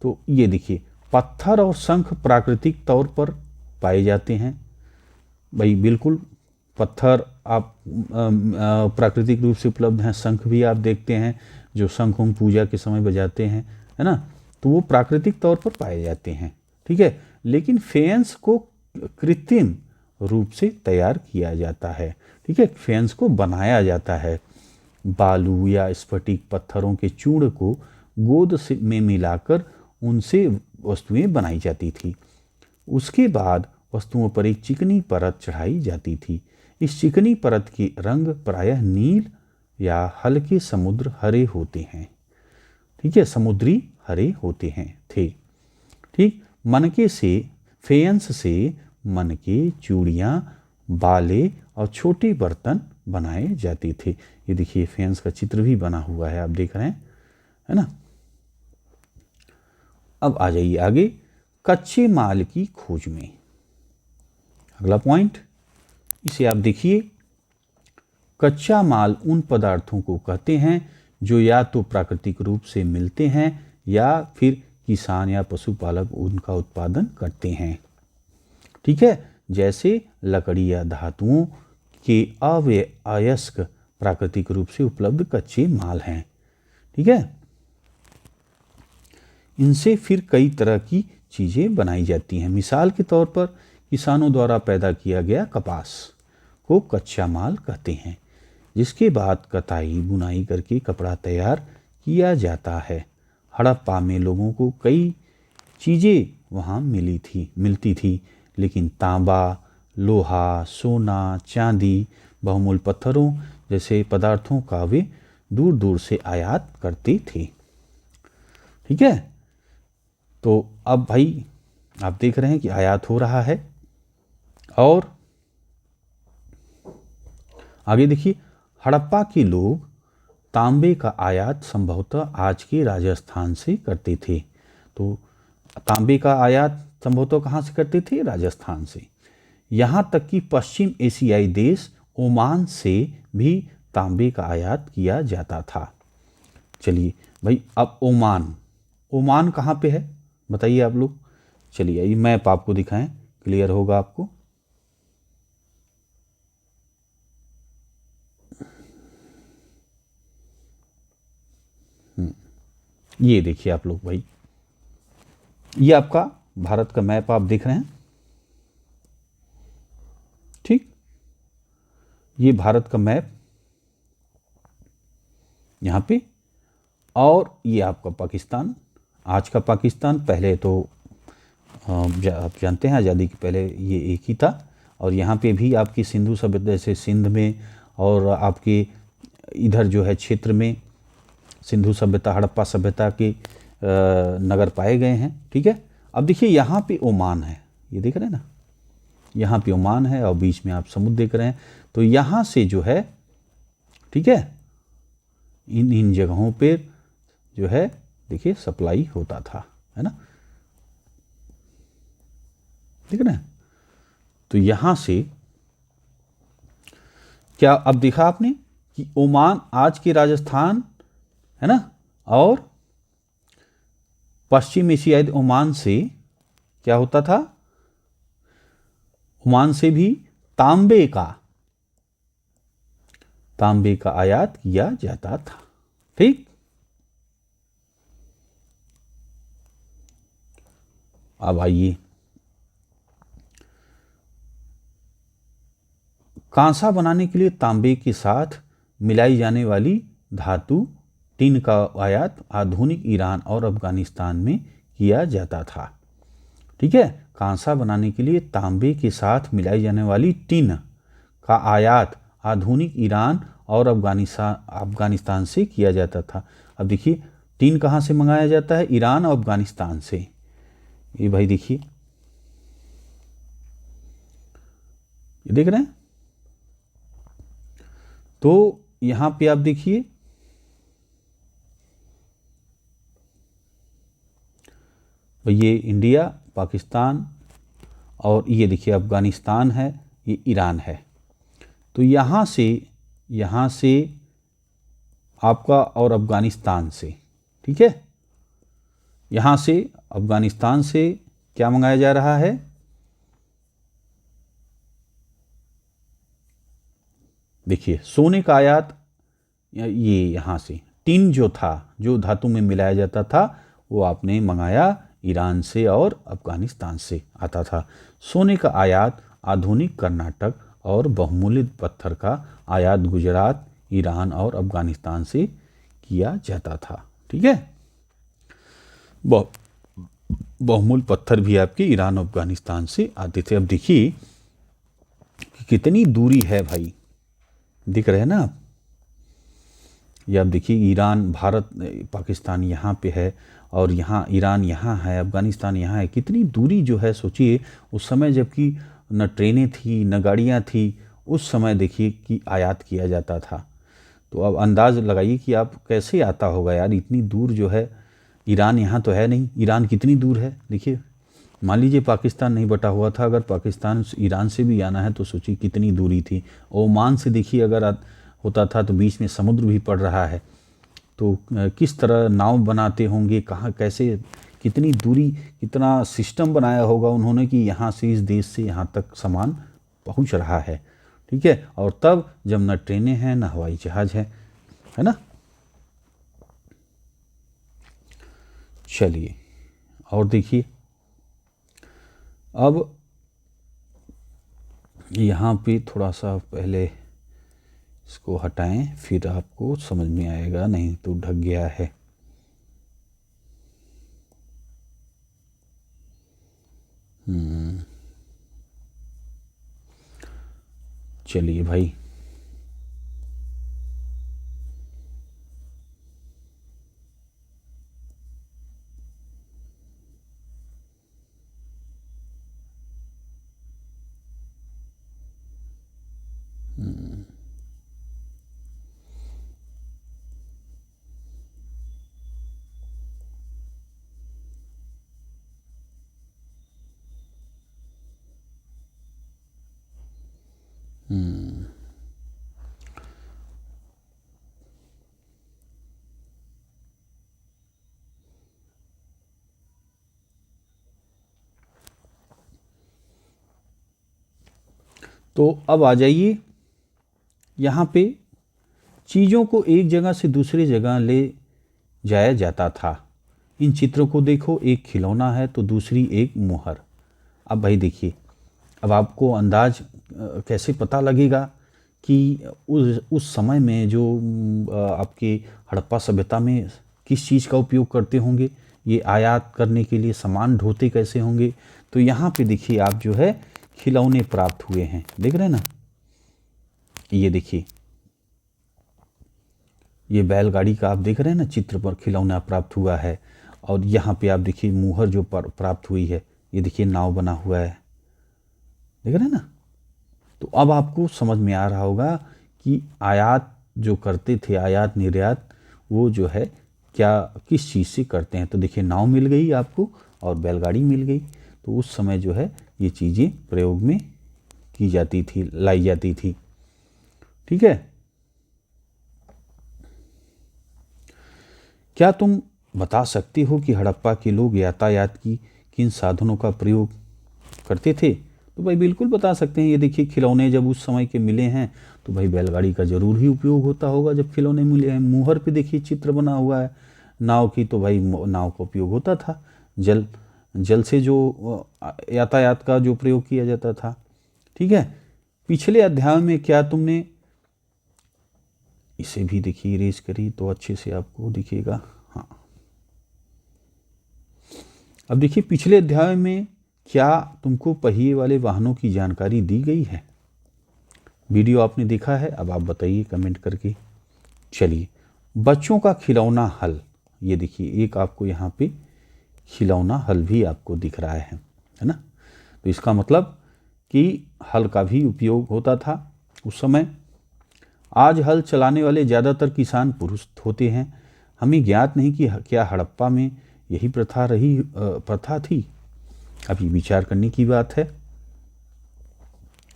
A: तो ये देखिए, पत्थर और शंख प्राकृतिक तौर पर पाए जाते हैं। भाई बिल्कुल, पत्थर आप प्राकृतिक रूप से उपलब्ध हैं, शंख भी आप देखते हैं जो शंख हम पूजा के समय बजाते हैं, है ना, तो वो प्राकृतिक तौर पर पाए जाते हैं। ठीक है, लेकिन फेंस को कृत्रिम रूप से तैयार किया जाता है। ठीक है, फेंस को बनाया जाता है। बालू या स्फटिक पत्थरों के चूर्ण को गोंद में मिलाकर उनसे वस्तुएं बनाई जाती थी। उसके बाद वस्तुओं पर एक चिकनी परत चढ़ाई जाती थी। इस चिकनी परत के रंग प्रायः नील या हल्के समुद्र हरे होते हैं। ठीक है, समुद्री हरे होते हैं थे। ठीक, मनके से फेंस से मनके, चूड़ियाँ, बाले और छोटे बर्तन बनाए जाते थे। ये देखिए फेंस का चित्र भी बना हुआ है, आप देख रहे हैं, है ना। अब आ जाइए आगे, कच्चे माल की खोज में। अगला पॉइंट, इसे आप देखिए, कच्चा माल उन पदार्थों को कहते हैं जो या तो प्राकृतिक रूप से मिलते हैं या फिर किसान या पशुपालक उनका उत्पादन करते हैं। ठीक है, जैसे लकड़ी या धातुओं के अवयस्क प्राकृतिक रूप से उपलब्ध कच्चे माल हैं। ठीक है, इनसे फिर कई तरह की चीज़ें बनाई जाती हैं। मिसाल के तौर पर किसानों द्वारा पैदा किया गया कपास को कच्चा माल कहते हैं, जिसके बाद कताई बुनाई करके कपड़ा तैयार किया जाता है। हड़प्पा में लोगों को कई चीज़ें वहाँ मिलती थी, लेकिन तांबा, लोहा, सोना, चांदी, बहुमूल्य पत्थरों जैसे पदार्थों का वे दूर दूर से आयात करते थे। ठीक है, तो अब भाई आप देख रहे हैं कि आयात हो रहा है। और आगे देखिए, हड़प्पा के लोग तांबे का आयात संभवतः आज के राजस्थान से करते थे। तो तांबे का आयात संभवतः कहाँ से करते थे? राजस्थान से। यहाँ तक कि पश्चिम एशियाई देश ओमान से भी तांबे का आयात किया जाता था। चलिए भाई, अब ओमान, ओमान कहाँ पे है बताइए आप लोग। चलिए आइए मैप आपको दिखाएं, क्लियर होगा आपको। ये देखिए आप लोग भाई, ये आपका भारत का मैप आप देख रहे हैं। ठीक, ये भारत का मैप यहाँ पे, और ये आपका पाकिस्तान, आज का पाकिस्तान। पहले तो आप जानते हैं आज़ादी के पहले ये एक ही था। और यहाँ पे भी आपकी सिंधु सभ्यता, जैसे सिंध में और आपके इधर जो है क्षेत्र में सिंधु सभ्यता, हड़प्पा सभ्यता के नगर पाए गए हैं। ठीक है, अब देखिए यहाँ पे ओमान है, ये देख रहे हैं ना, यहाँ पे ओमान है और बीच में आप समुद्र देख रहे हैं। तो यहाँ से जो है, ठीक है, इन जगहों पे जो है देखिए सप्लाई होता था, है ना, ठीक है ना। तो यहाँ से क्या अब देखा आपने कि ओमान आज के राजस्थान, है ना, और पश्चिम एशियाई ओमान से क्या होता था? ओमान से भी तांबे का आयात किया जाता था। ठीक, अब आइए, कांसा बनाने के लिए तांबे के साथ मिलाई जाने वाली धातु टिन का आयात आधुनिक ईरान और अफगानिस्तान में किया जाता था। ठीक है, कांसा बनाने के लिए तांबे के साथ मिलाई जाने वाली टिन का आयात आधुनिक ईरान और अफगानिस्तान से किया जाता था। अब देखिए टिन कहाँ से मंगाया जाता है? ईरान और अफगानिस्तान से। ये भाई देखिए, ये देख रहे हैं। तो यहाँ पे आप देखिए, तो ये इंडिया, पाकिस्तान और ये देखिए अफ़गानिस्तान है, ये ईरान है। तो यहाँ से आपका और अफ़गानिस्तान से, ठीक है, यहाँ से अफ़गानिस्तान से क्या मंगाया जा रहा है? देखिए सोने का आयात, ये यहाँ से टिन जो था, जो धातु में मिलाया जाता था, वो आपने मंगाया ईरान से और अफ़गानिस्तान से आता था। सोने का आयात आधुनिक कर्नाटक और बहुमूल्य पत्थर का आयात गुजरात, ईरान और अफ़गानिस्तान से किया जाता था। ठीक है, बहुमूल्य पत्थर भी आपके ईरान और अफ़गानिस्तान से आते थे। अब देखिए कि कितनी दूरी है भाई, दिख रहे हैं ना आप? ये आप देखिए ईरान, भारत, पाकिस्तान यहाँ पे है और यहाँ ईरान यहाँ है, अफ़गानिस्तान यहाँ है। कितनी दूरी जो है सोचिए, उस समय जबकि न ट्रेनें थी न गाड़ियाँ थी, उस समय देखिए कि आयात किया जाता था। तो अब अंदाज़ लगाइए कि आप कैसे आता होगा यार, इतनी दूर जो है। ईरान यहाँ तो है नहीं, ईरान कितनी दूर है देखिए। मान लीजिए पाकिस्तान नहीं बटा हुआ था, अगर पाकिस्तान ईरान से भी आना है तो सोचिए कितनी दूरी थी। ओमान से देखिए अगर होता था तो बीच में समुद्र भी पड़ रहा है, तो किस तरह नाव बनाते होंगे, कहाँ कैसे, कितनी दूरी, कितना सिस्टम बनाया होगा उन्होंने कि यहाँ से, इस देश से यहाँ तक सामान पहुँच रहा है। ठीक है, और तब जब न ट्रेनें हैं न हवाई जहाज़ है ना। चलिए और देखिए, अब यहाँ पे थोड़ा सा पहले इसको हटाएं, फिर आपको समझ में आएगा, नहीं तो ढक गया है। चलिए भाई, तो अब आ जाइए यहाँ पे, चीज़ों को एक जगह से दूसरी जगह ले जाया जाता था। इन चित्रों को देखो, एक खिलौना है तो दूसरी एक मुहर। अब भाई देखिए, अब आपको अंदाज कैसे पता लगेगा कि उस समय में जो आपके हड़प्पा सभ्यता में किस चीज़ का उपयोग करते होंगे, ये आयात करने के लिए सामान ढोते कैसे होंगे। तो यहाँ पे देखिए आप जो है खिलौने प्राप्त हुए हैं, देख रहे हैं ना। ये देखिए, ये बैलगाड़ी का आप देख रहे हैं ना चित्र पर, खिलौना प्राप्त हुआ है। और यहाँ पे आप देखिए मुहर जो प्राप्त हुई है, ये देखिए नाव बना हुआ है, देख रहे हैं ना। तो अब आपको समझ में आ रहा होगा कि आयात जो करते थे, आयात निर्यात, वो जो है क्या, किस चीज़ से करते हैं। तो देखिए नाव मिल गई आपको और बैलगाड़ी मिल गई। तो उस समय जो है ये चीज़ें प्रयोग में की जाती थी, लाई जाती थी। ठीक है, क्या तुम बता सकते हो कि हड़प्पा के लोग यातायात की किन साधनों का प्रयोग करते थे? तो भाई बिल्कुल बता सकते हैं। ये देखिए खिलौने जब उस समय के मिले हैं तो भाई बैलगाड़ी का जरूर ही उपयोग होता होगा जब खिलौने मिले हैं। मुहर पे देखिए चित्र बना हुआ है नाव की, तो भाई नाव का उपयोग होता था। जल से जो यातायात का जो प्रयोग किया जाता था। ठीक है, पिछले अध्याय में क्या तुमने, इसे भी देखिए इरेज करी तो अच्छे से आपको दिखेगा। हाँ, अब देखिए पिछले अध्याय में क्या तुमको पहिए वाले वाहनों की जानकारी दी गई है? वीडियो आपने देखा है? अब आप बताइए कमेंट करके। चलिए, बच्चों का खिलौना हल, ये देखिए एक आपको यहाँ पे खिलौना हल भी आपको दिख रहा है ना। तो इसका मतलब कि हल का भी उपयोग होता था उस समय। आज हल चलाने वाले ज़्यादातर किसान पुरुष होते हैं। हमें ज्ञात नहीं कि क्या हड़प्पा में यही प्रथा थी। अब ये विचार करने की बात है।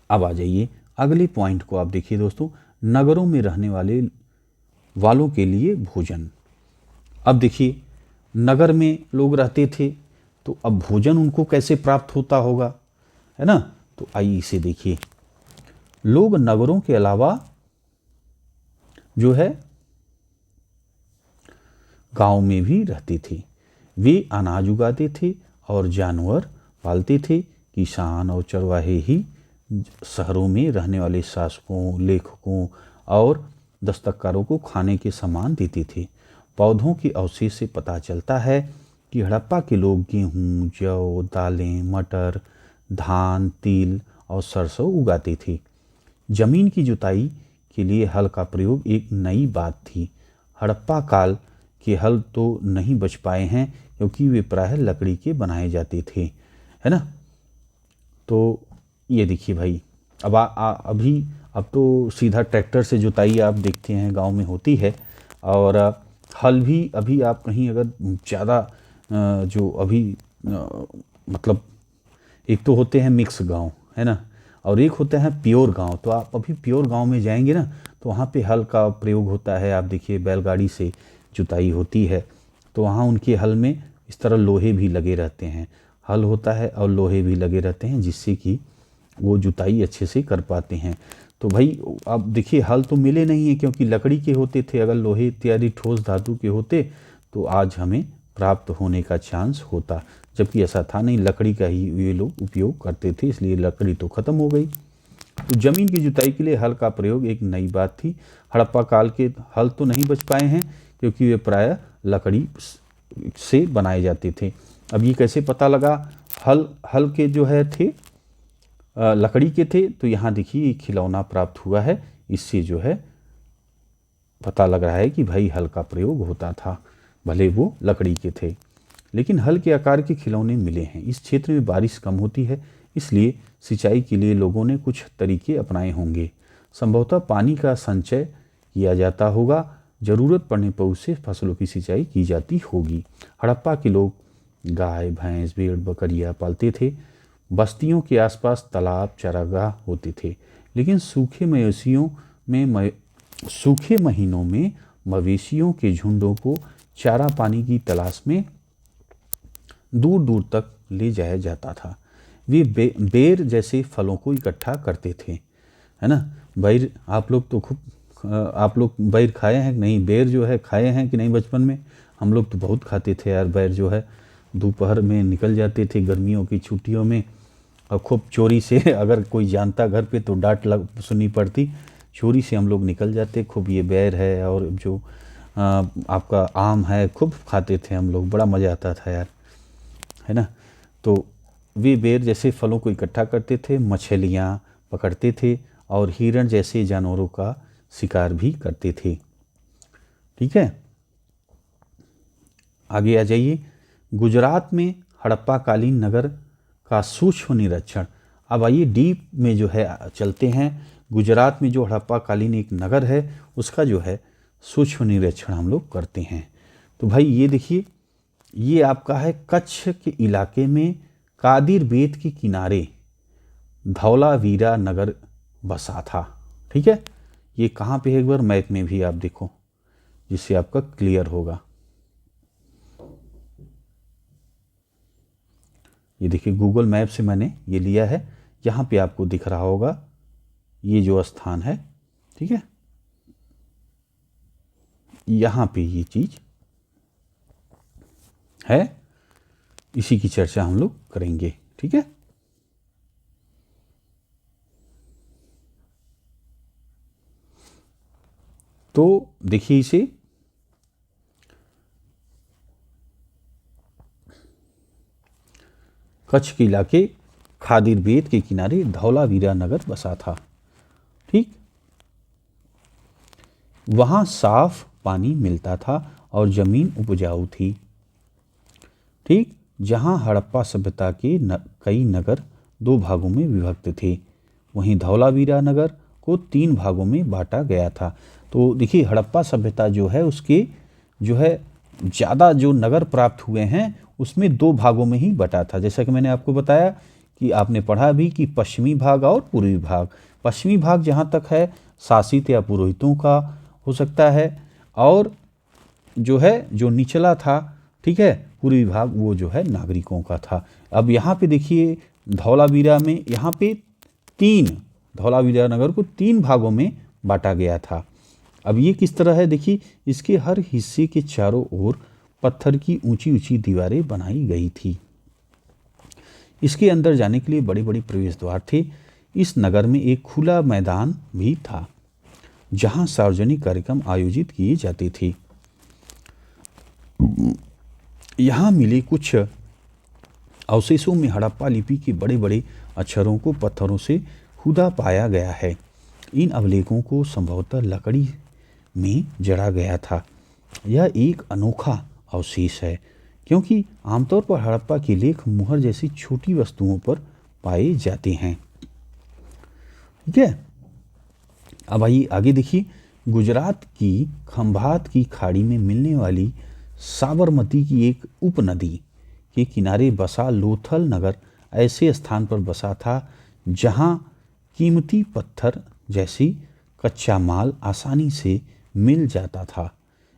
A: अब आ जाइए अगले पॉइंट को आप देखिए दोस्तों, नगरों में रहने वालों के लिए भोजन। अब देखिए नगर में लोग रहते थे, तो अब भोजन उनको कैसे प्राप्त होता होगा, है ना। तो आइए इसे देखिए। लोग नगरों के अलावा जो है गांव में भी रहते थे। वे अनाज उगाते थे और जानवर पालते थे। किसान और चरवाहे ही शहरों में रहने वाले शासकों, लेखकों और दस्तकारों को खाने के सामान देते थे। पौधों के अवशेष से पता चलता है कि हड़प्पा के लोग गेहूं, जौ, दालें, मटर, धान, तिल और सरसों उगाते थे। जमीन की जुताई के लिए हल का प्रयोग एक नई बात थी। हड़प्पा काल के हल तो नहीं बच पाए हैं, क्योंकि वे प्रायः लकड़ी के बनाए जाते थे, है ना। तो ये देखिए भाई, अब तो सीधा ट्रैक्टर से जुताई आप देखते हैं गांव में होती है। और हल भी अभी आप कहीं अगर ज़्यादा जो अभी मतलब एक तो होते हैं मिक्स गांव, है ना, और एक होता है प्योर गांव। तो आप अभी प्योर गांव में जाएंगे ना, तो वहाँ पे हल का प्रयोग होता है। आप देखिए बैलगाड़ी से जुताई होती है, तो वहाँ उनके हल में इस तरह लोहे भी लगे रहते हैं। हल होता है और लोहे भी लगे रहते हैं, जिससे कि वो जुताई अच्छे से कर पाते हैं। तो भाई अब देखिए हल तो मिले नहीं है, क्योंकि लकड़ी के होते थे। अगर लोहे इत्यादि ठोस धातु के होते तो आज हमें प्राप्त होने का चांस होता, जबकि ऐसा था नहीं। लकड़ी का ही ये लोग उपयोग करते थे, इसलिए लकड़ी तो ख़त्म हो गई। तो ज़मीन की जुताई के लिए हल का प्रयोग एक नई बात थी। हड़प्पा काल के हल तो नहीं बच पाए हैं, क्योंकि वे प्रायः लकड़ी से बनाए जाते थे। अब ये कैसे पता लगा हल के जो है थे लकड़ी के थे? तो यहाँ देखिए एक खिलौना प्राप्त हुआ है, इससे जो है पता लग रहा है कि भाई हल का प्रयोग होता था, भले वो लकड़ी के थे। लेकिन हल के आकार के खिलौने मिले हैं। इस क्षेत्र में बारिश कम होती है, इसलिए सिंचाई के लिए लोगों ने कुछ तरीके अपनाए होंगे। संभवतः पानी का संचय किया जाता होगा, ज़रूरत पड़ने पर उससे फसलों की सिंचाई की जाती होगी। हड़प्पा के लोग गाय, भैंस, भेड़, बकरियां पालते थे। बस्तियों के आसपास तालाब, चारागाह होते थे। लेकिन सूखे महीनों में मवेशियों के झुंडों को चारा पानी की तलाश में दूर दूर तक ले जाया जाता था। वे बेर जैसे फलों को इकट्ठा करते थे, है ना। बैर आप लोग बैर खाए हैं कि नहीं? बेर जो है खाए हैं कि नहीं बचपन में? हम लोग तो बहुत खाते थे यार। बैर जो है दोपहर में निकल जाते थे गर्मियों की छुट्टियों में, और खूब चोरी से अगर कोई जानता घर पे तो डांट सुननी पड़ती। चोरी से हम लोग निकल जाते। खूब ये बैर है और जो आपका आम है, खूब खाते थे हम लोग। बड़ा मज़ा आता था यार, है ना। तो वे बेर जैसे फलों को इकट्ठा करते थे, मछलियाँ पकड़ते थे और हिरण जैसे जानवरों का शिकार भी करते थे। ठीक है, आगे आ जाइए। गुजरात में हड़प्पा कालीन नगर का सूक्ष्म निरीक्षण। अब आइए डीप में जो है चलते हैं। गुजरात में जो हड़प्पा कालीन एक नगर है, उसका जो है सूक्ष्म निरीक्षण हम लोग करते हैं। तो भाई ये देखिए, ये आपका है कच्छ के इलाके में कादिर बेत के किनारे धौलावीरा नगर बसा था। ठीक है, ये कहाँ पे है एक बार मैप में भी आप देखो, जिससे आपका क्लियर होगा। ये देखिए गूगल मैप से मैंने ये लिया है। यहाँ पे आपको दिख रहा होगा ये जो स्थान है, ठीक है, यहाँ पे ये चीज़ है। इसी की चर्चा हम लोग करेंगे, ठीक है। तो देखिए इसे, कच्छ के इलाके खादिर बेत के किनारे धौलावीरा नगर बसा था। ठीक, वहाँ साफ पानी मिलता था और ज़मीन उपजाऊ थी। ठीक, जहाँ हड़प्पा सभ्यता के कई नगर 2 भागों में विभक्त थे, वहीं धौलावीरा नगर को 3 भागों में बांटा गया था। तो देखिए हड़प्पा सभ्यता जो है उसके जो है ज़्यादा जो नगर प्राप्त हुए हैं उसमें 2 भागों में ही बटा था। जैसा कि मैंने आपको बताया कि आपने पढ़ा भी कि पश्चिमी भाग और पूर्वी भाग। पश्चिमी भाग जहाँ तक है शासित या पुरोहितों का हो सकता है, और जो है जो निचला था, ठीक है, पूर्वी भाग, वो जो है नागरिकों का था। अब यहाँ पे देखिए धौलावीरा में यहाँ पे 3 धौलावीरा नगर को 3 भागों में बांटा गया था। अब ये किस तरह है देखिए, इसके हर हिस्से के चारों ओर पत्थर की ऊंची ऊंची दीवारें बनाई गई थी। इसके अंदर जाने के लिए बड़े बड़े प्रवेश द्वार थे। इस नगर में एक खुला मैदान भी था जहां सार्वजनिक कार्यक्रम आयोजित किए जाते थे। यहाँ मिले कुछ अवशेषों में हड़प्पा लिपि के बड़े बड़े अक्षरों को पत्थरों से खुदा पाया गया है। इन अभिलेखों को संभवतः लकड़ी में जड़ा गया था। यह एक अनोखा अवशेष है क्योंकि आमतौर पर हड़प्पा के लेख मुहर जैसी छोटी वस्तुओं पर पाए जाते हैं। ठीक है, अब आइए आगे देखिए। गुजरात की खंभात की खाड़ी में मिलने वाली साबरमती की एक उपनदी के किनारे बसा लोथल नगर ऐसे स्थान पर बसा था जहां कीमती पत्थर जैसी कच्चा माल आसानी से मिल जाता था।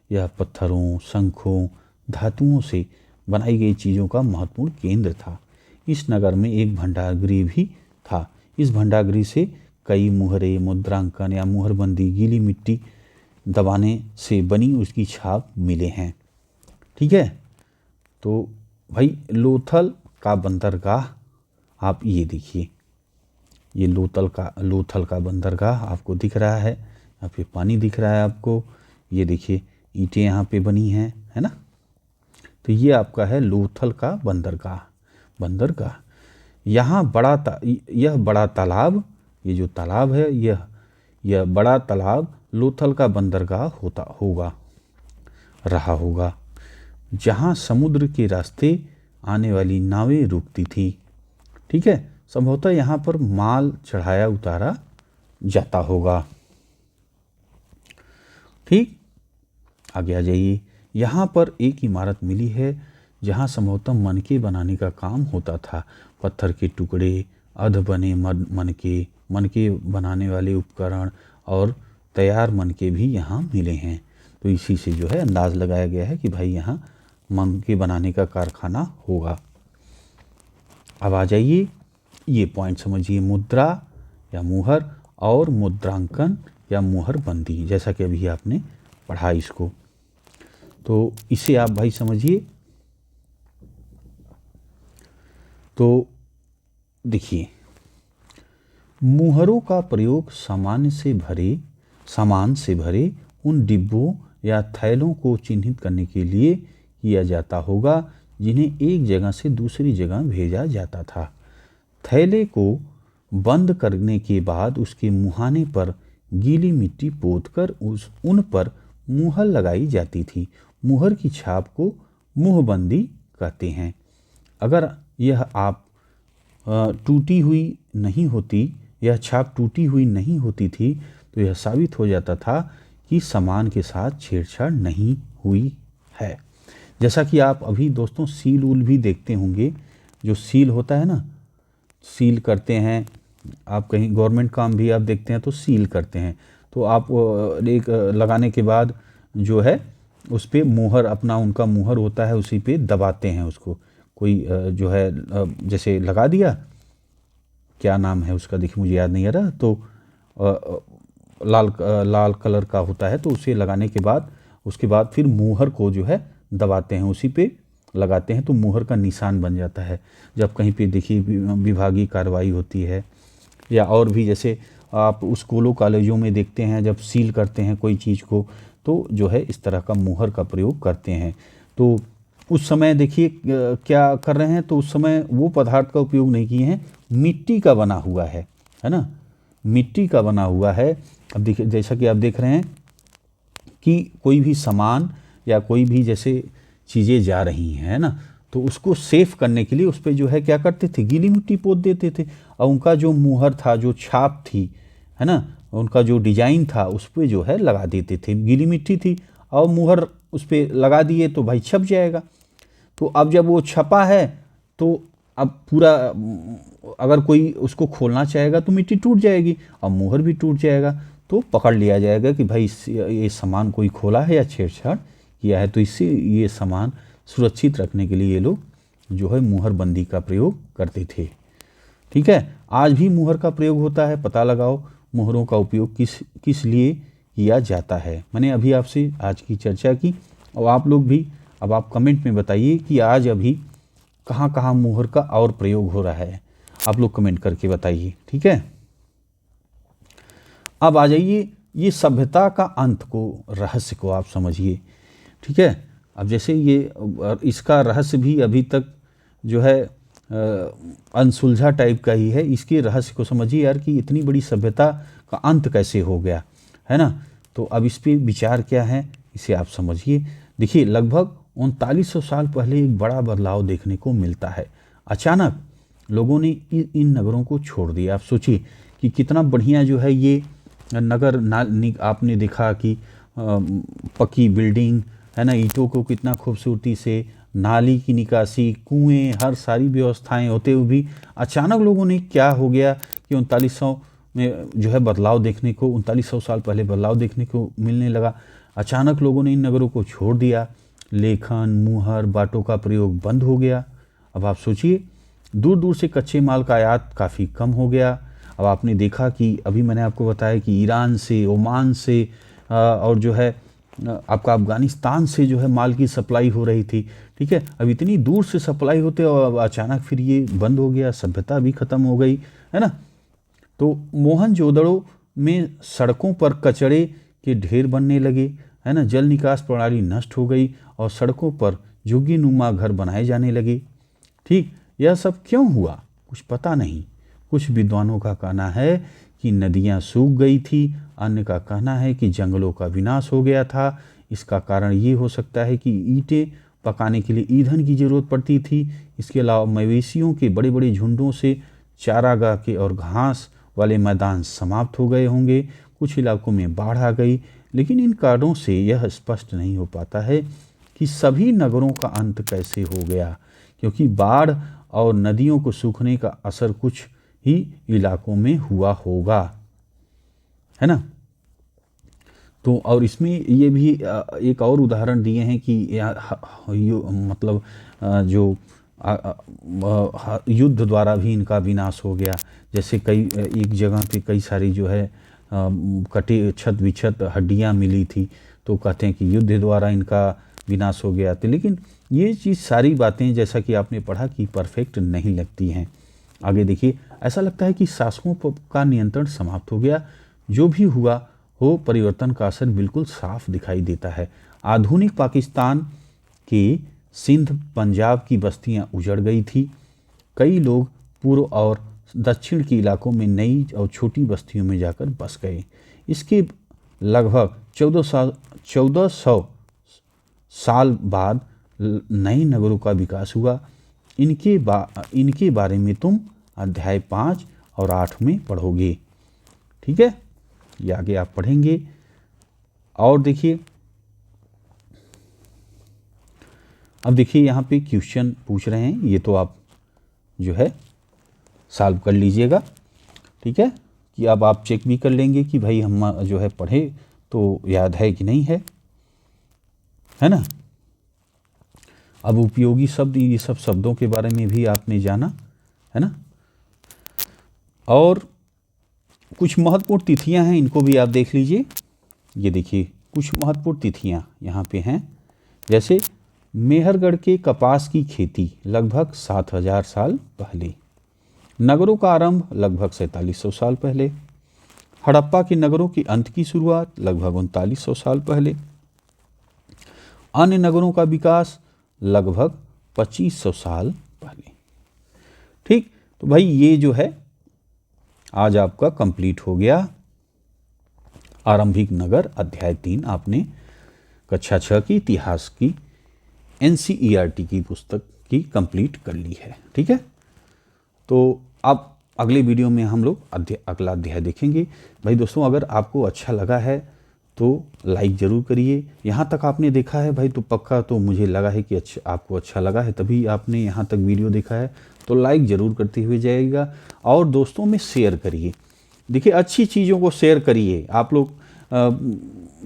A: यह पत्थरों, शंखों, धातुओं से बनाई गई चीज़ों का महत्वपूर्ण केंद्र था। इस नगर में एक भंडारगृह भी था। इस भंडारगृह से कई मुहरे, मुद्रांकन या मुहरबंदी गीली मिट्टी दबाने से बनी उसकी छाप मिले हैं। ठीक है, तो भाई लोथल का बंदरगाह आप ये देखिए, ये लोथल का बंदरगाह आपको दिख रहा है। यहाँ पे पानी दिख रहा है आपको, ये देखिए ईंटें यहाँ पे बनी हैं, है ना। तो ये आपका है लोथल का बंदरगाह। यहाँ यह बड़ा तालाब, ये जो तालाब है यह बड़ा तालाब लोथल का बंदरगाह रहा होगा जहाँ समुद्र के रास्ते आने वाली नावें रुकती थी। ठीक है, संभवतः यहाँ पर माल चढ़ाया उतारा जाता होगा। ठीक, आगे आ जाइए। यहाँ पर एक इमारत मिली है जहाँ संभवतः मनके बनाने का काम होता था। पत्थर के टुकड़े, अध बने मनके बनाने वाले उपकरण और तैयार मनके भी यहाँ मिले हैं। तो इसी से जो है अंदाज लगाया गया है कि भाई यहाँ मनके बनाने का कारखाना होगा। अब आ जाइए, ये पॉइंट समझिए, मुद्रा या मुहर और मुद्रांकन या मुहरबंदी, जैसा कि अभी आपने पढ़ा इसको, तो इसे आप भाई समझिए। तो देखिए, मुहरों का प्रयोग सामान से भरे उन डिब्बों या थैलों को चिन्हित करने के लिए किया जाता होगा जिन्हें एक जगह से दूसरी जगह भेजा जाता था। थैले को बंद करने के बाद उसके मुहाने पर गीली मिट्टी पोतकर उन पर मुहर लगाई जाती थी। मुहर की छाप को मुहबंदी कहते हैं। अगर यह छाप टूटी हुई नहीं होती थी तो यह साबित हो जाता था कि सामान के साथ छेड़छाड़ नहीं हुई है। जैसा कि आप अभी दोस्तों सील उल भी देखते होंगे, जो सील होता है ना, सील करते हैं आप, कहीं गवर्नमेंट काम भी आप देखते हैं तो सील करते हैं, तो आप एक लगाने के बाद जो है उस पर मुहर, अपना उनका मुहर होता है, उसी पे दबाते हैं उसको। कोई जो है जैसे लगा दिया, क्या नाम है उसका देखिए मुझे याद नहीं आ रहा, तो लाल कलर का होता है, तो उसे लगाने के बाद उसके बाद फिर मुहर को जो है दबाते हैं, उसी पे लगाते हैं, तो मुहर का निशान बन जाता है। जब कहीं पे देखिए विभागीय कार्रवाई होती है, या और भी जैसे आप स्कूलों कॉलेजों में देखते हैं जब सील करते हैं कोई चीज़ को, तो जो है इस तरह का मुहर का प्रयोग करते हैं। तो उस समय देखिए क्या कर रहे हैं, तो उस समय वो पदार्थ का उपयोग नहीं किए हैं, मिट्टी का बना हुआ है ना, मिट्टी का बना हुआ है। अब देखिए जैसा कि आप देख रहे हैं कि कोई भी सामान या कोई भी जैसे चीज़ें जा रही हैं, है ना, तो उसको सेफ करने के लिए उस पर जो है क्या करते थे, गीली मिट्टी पोत देते थे, और उनका जो मुहर था, जो छाप थी, है ना, उनका जो डिजाइन था उस पर जो है लगा देते थे। गीली मिट्टी थी और मुहर उस पर लगा दिए तो भाई छप जाएगा। तो अब जब वो छपा है तो अब पूरा अगर कोई उसको खोलना चाहेगा तो मिट्टी टूट जाएगी और मुहर भी टूट जाएगा, तो पकड़ लिया जाएगा कि भाई ये सामान कोई खोला है या छेड़छाड़ किया है। तो इससे ये सामान सुरक्षित रखने के लिए ये लोग जो है मुहर बंदी का प्रयोग करते थे। ठीक है, आज भी मुहर का प्रयोग होता है। पता लगाओ मुहरों का उपयोग किस किस लिए किया जाता है। मैंने अभी आपसे आज की चर्चा की और आप लोग भी अब आप कमेंट में बताइए कि आज अभी कहाँ कहाँ मुहर का और प्रयोग हो रहा है, आप लोग कमेंट करके बताइए। ठीक है, अब आ जाइए ये सभ्यता का अंत को, रहस्य को आप समझिए। ठीक है, अब जैसे ये इसका रहस्य भी अभी तक जो है अनसुलझा टाइप का ही है। इसके रहस्य को समझिए यार कि इतनी बड़ी सभ्यता का अंत कैसे हो गया, है ना। तो अब इस पे विचार क्या है इसे आप समझिए। देखिए, लगभग 3900 साल पहले एक बड़ा बदलाव देखने को मिलता है। अचानक लोगों ने इन नगरों को छोड़ दिया। आप सोचिए कि कितना बढ़िया जो है ये नगर आपने देखा कि पक्की बिल्डिंग है ना, ईंटों को कितना खूबसूरती से, नाली की निकासी, कुएं, हर सारी व्यवस्थाएं होते हुए भी अचानक लोगों ने क्या हो गया कि 3900 में जो है बदलाव देखने को, 3900 साल पहले बदलाव देखने को मिलने लगा। अचानक लोगों ने इन नगरों को छोड़ दिया। लेखन, मुहर, बाटों का प्रयोग बंद हो गया। अब आप सोचिए, दूर दूर से कच्चे माल का आयात काफ़ी कम हो गया। अब आपने देखा कि अभी मैंने आपको बताया कि ईरान से, ओमान से और जो है आपका अफ़गानिस्तान से जो है माल की सप्लाई हो रही थी। ठीक है, अब इतनी दूर से सप्लाई होते और अचानक फिर ये बंद हो गया, सभ्यता भी ख़त्म हो गई, है ना। तो मोहनजोदड़ो में सड़कों पर कचरे के ढेर बनने लगे, है ना। जल निकास प्रणाली नष्ट हो गई और सड़कों पर झुग्गीनुमा घर बनाए जाने लगे। ठीक, यह सब क्यों हुआ कुछ पता नहीं। कुछ विद्वानों का कहना है कि नदियां सूख गई थी, अन्य का कहना है कि जंगलों का विनाश हो गया था। इसका कारण ये हो सकता है कि ईंटें पकाने के लिए ईंधन की जरूरत पड़ती थी। इसके अलावा मवेशियों के बड़े बड़े झुंडों से चारागाह के और घास वाले मैदान समाप्त हो गए होंगे। कुछ इलाकों में बाढ़ आ गई, लेकिन इन कारणों से यह स्पष्ट नहीं हो पाता है कि सभी नगरों का अंत कैसे हो गया, क्योंकि बाढ़ और नदियों को सूखने का असर कुछ ही इलाकों में हुआ होगा, है ना। तो और इसमें ये भी एक और उदाहरण दिए हैं कि मतलब जो युद्ध द्वारा भी इनका विनाश हो गया। जैसे कई एक जगह पे कई सारी जो है कटे छत विछत हड्डियां मिली थी, तो कहते हैं कि युद्ध द्वारा इनका विनाश हो गया था। लेकिन ये चीज़ सारी बातें जैसा कि आपने पढ़ा कि परफेक्ट नहीं लगती हैं। आगे देखिए, ऐसा लगता है कि शासकों का नियंत्रण समाप्त हो गया। जो भी हुआ हो, परिवर्तन का असर बिल्कुल साफ दिखाई देता है। आधुनिक पाकिस्तान के सिंध, पंजाब की बस्तियां उजड़ गई थी। कई लोग पूर्व और दक्षिण के इलाकों में नई और छोटी बस्तियों में जाकर बस गए। इसके लगभग 1400 साल बाद नए नगरों का विकास हुआ। इनके बारे में तुम अध्याय 5 और 8 में पढ़ोगे। ठीक है, ये आगे आप पढ़ेंगे। और देखिए, अब देखिए यहाँ पे क्वेश्चन पूछ रहे हैं, ये तो आप जो है सॉल्व कर लीजिएगा। ठीक है, कि अब आप चेक भी कर लेंगे कि भाई हम जो है पढ़े तो याद है कि नहीं है ना। अब उपयोगी शब्द, ये सब शब्दों के बारे में भी आपने जाना, है ना। और कुछ महत्वपूर्ण तिथियां हैं, इनको भी आप देख लीजिए। ये देखिए कुछ महत्वपूर्ण तिथियां यहाँ पे हैं। जैसे मेहरगढ़ के कपास की खेती लगभग 7000 साल पहले। नगरों का आरंभ लगभग 4700 साल पहले। हड़प्पा के नगरों के अंत की शुरुआत लगभग 3900 साल पहले। अन्य नगरों का विकास लगभग 2500 साल पहले। ठीक, तो भाई ये जो है आज आपका कंप्लीट हो गया। आरंभिक नगर अध्याय 3 आपने कक्षा 6 की इतिहास की NCERT की पुस्तक की कंप्लीट कर ली है। ठीक है, तो अब अगले वीडियो में हम लोग अगला अध्याय देखेंगे। भाई दोस्तों, अगर आपको अच्छा लगा है तो लाइक ज़रूर करिए। यहाँ तक आपने देखा है भाई तो पक्का तो मुझे लगा है कि अच्छा आपको अच्छा लगा है, तभी आपने यहाँ तक वीडियो देखा है। तो लाइक ज़रूर करते हुए जाइएगा और दोस्तों में शेयर करिए। देखिए अच्छी चीज़ों को शेयर करिए। आप लोग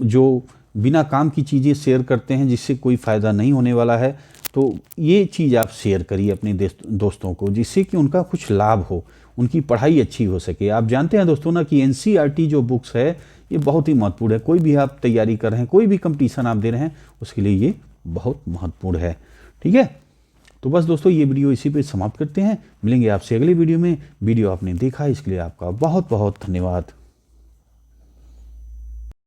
A: जो बिना काम की चीज़ें शेयर करते हैं जिससे कोई फ़ायदा नहीं होने वाला है, तो ये चीज़ आप शेयर करिए अपने दोस्तों को, जिससे कि उनका कुछ लाभ हो, उनकी पढ़ाई अच्छी हो सके। आप जानते हैं दोस्तों ना कि एनसीईआरटी जो बुक्स है ये बहुत ही महत्वपूर्ण है। कोई भी आप तैयारी कर रहे हैं, कोई भी कंपटीशन आप दे रहे हैं, उसके लिए ये बहुत महत्वपूर्ण है। ठीक है, तो बस दोस्तों ये वीडियो इसी पे समाप्त करते हैं। मिलेंगे आपसे अगले वीडियो में। वीडियो आपने देखा इसके लिए आपका बहुत बहुत धन्यवाद।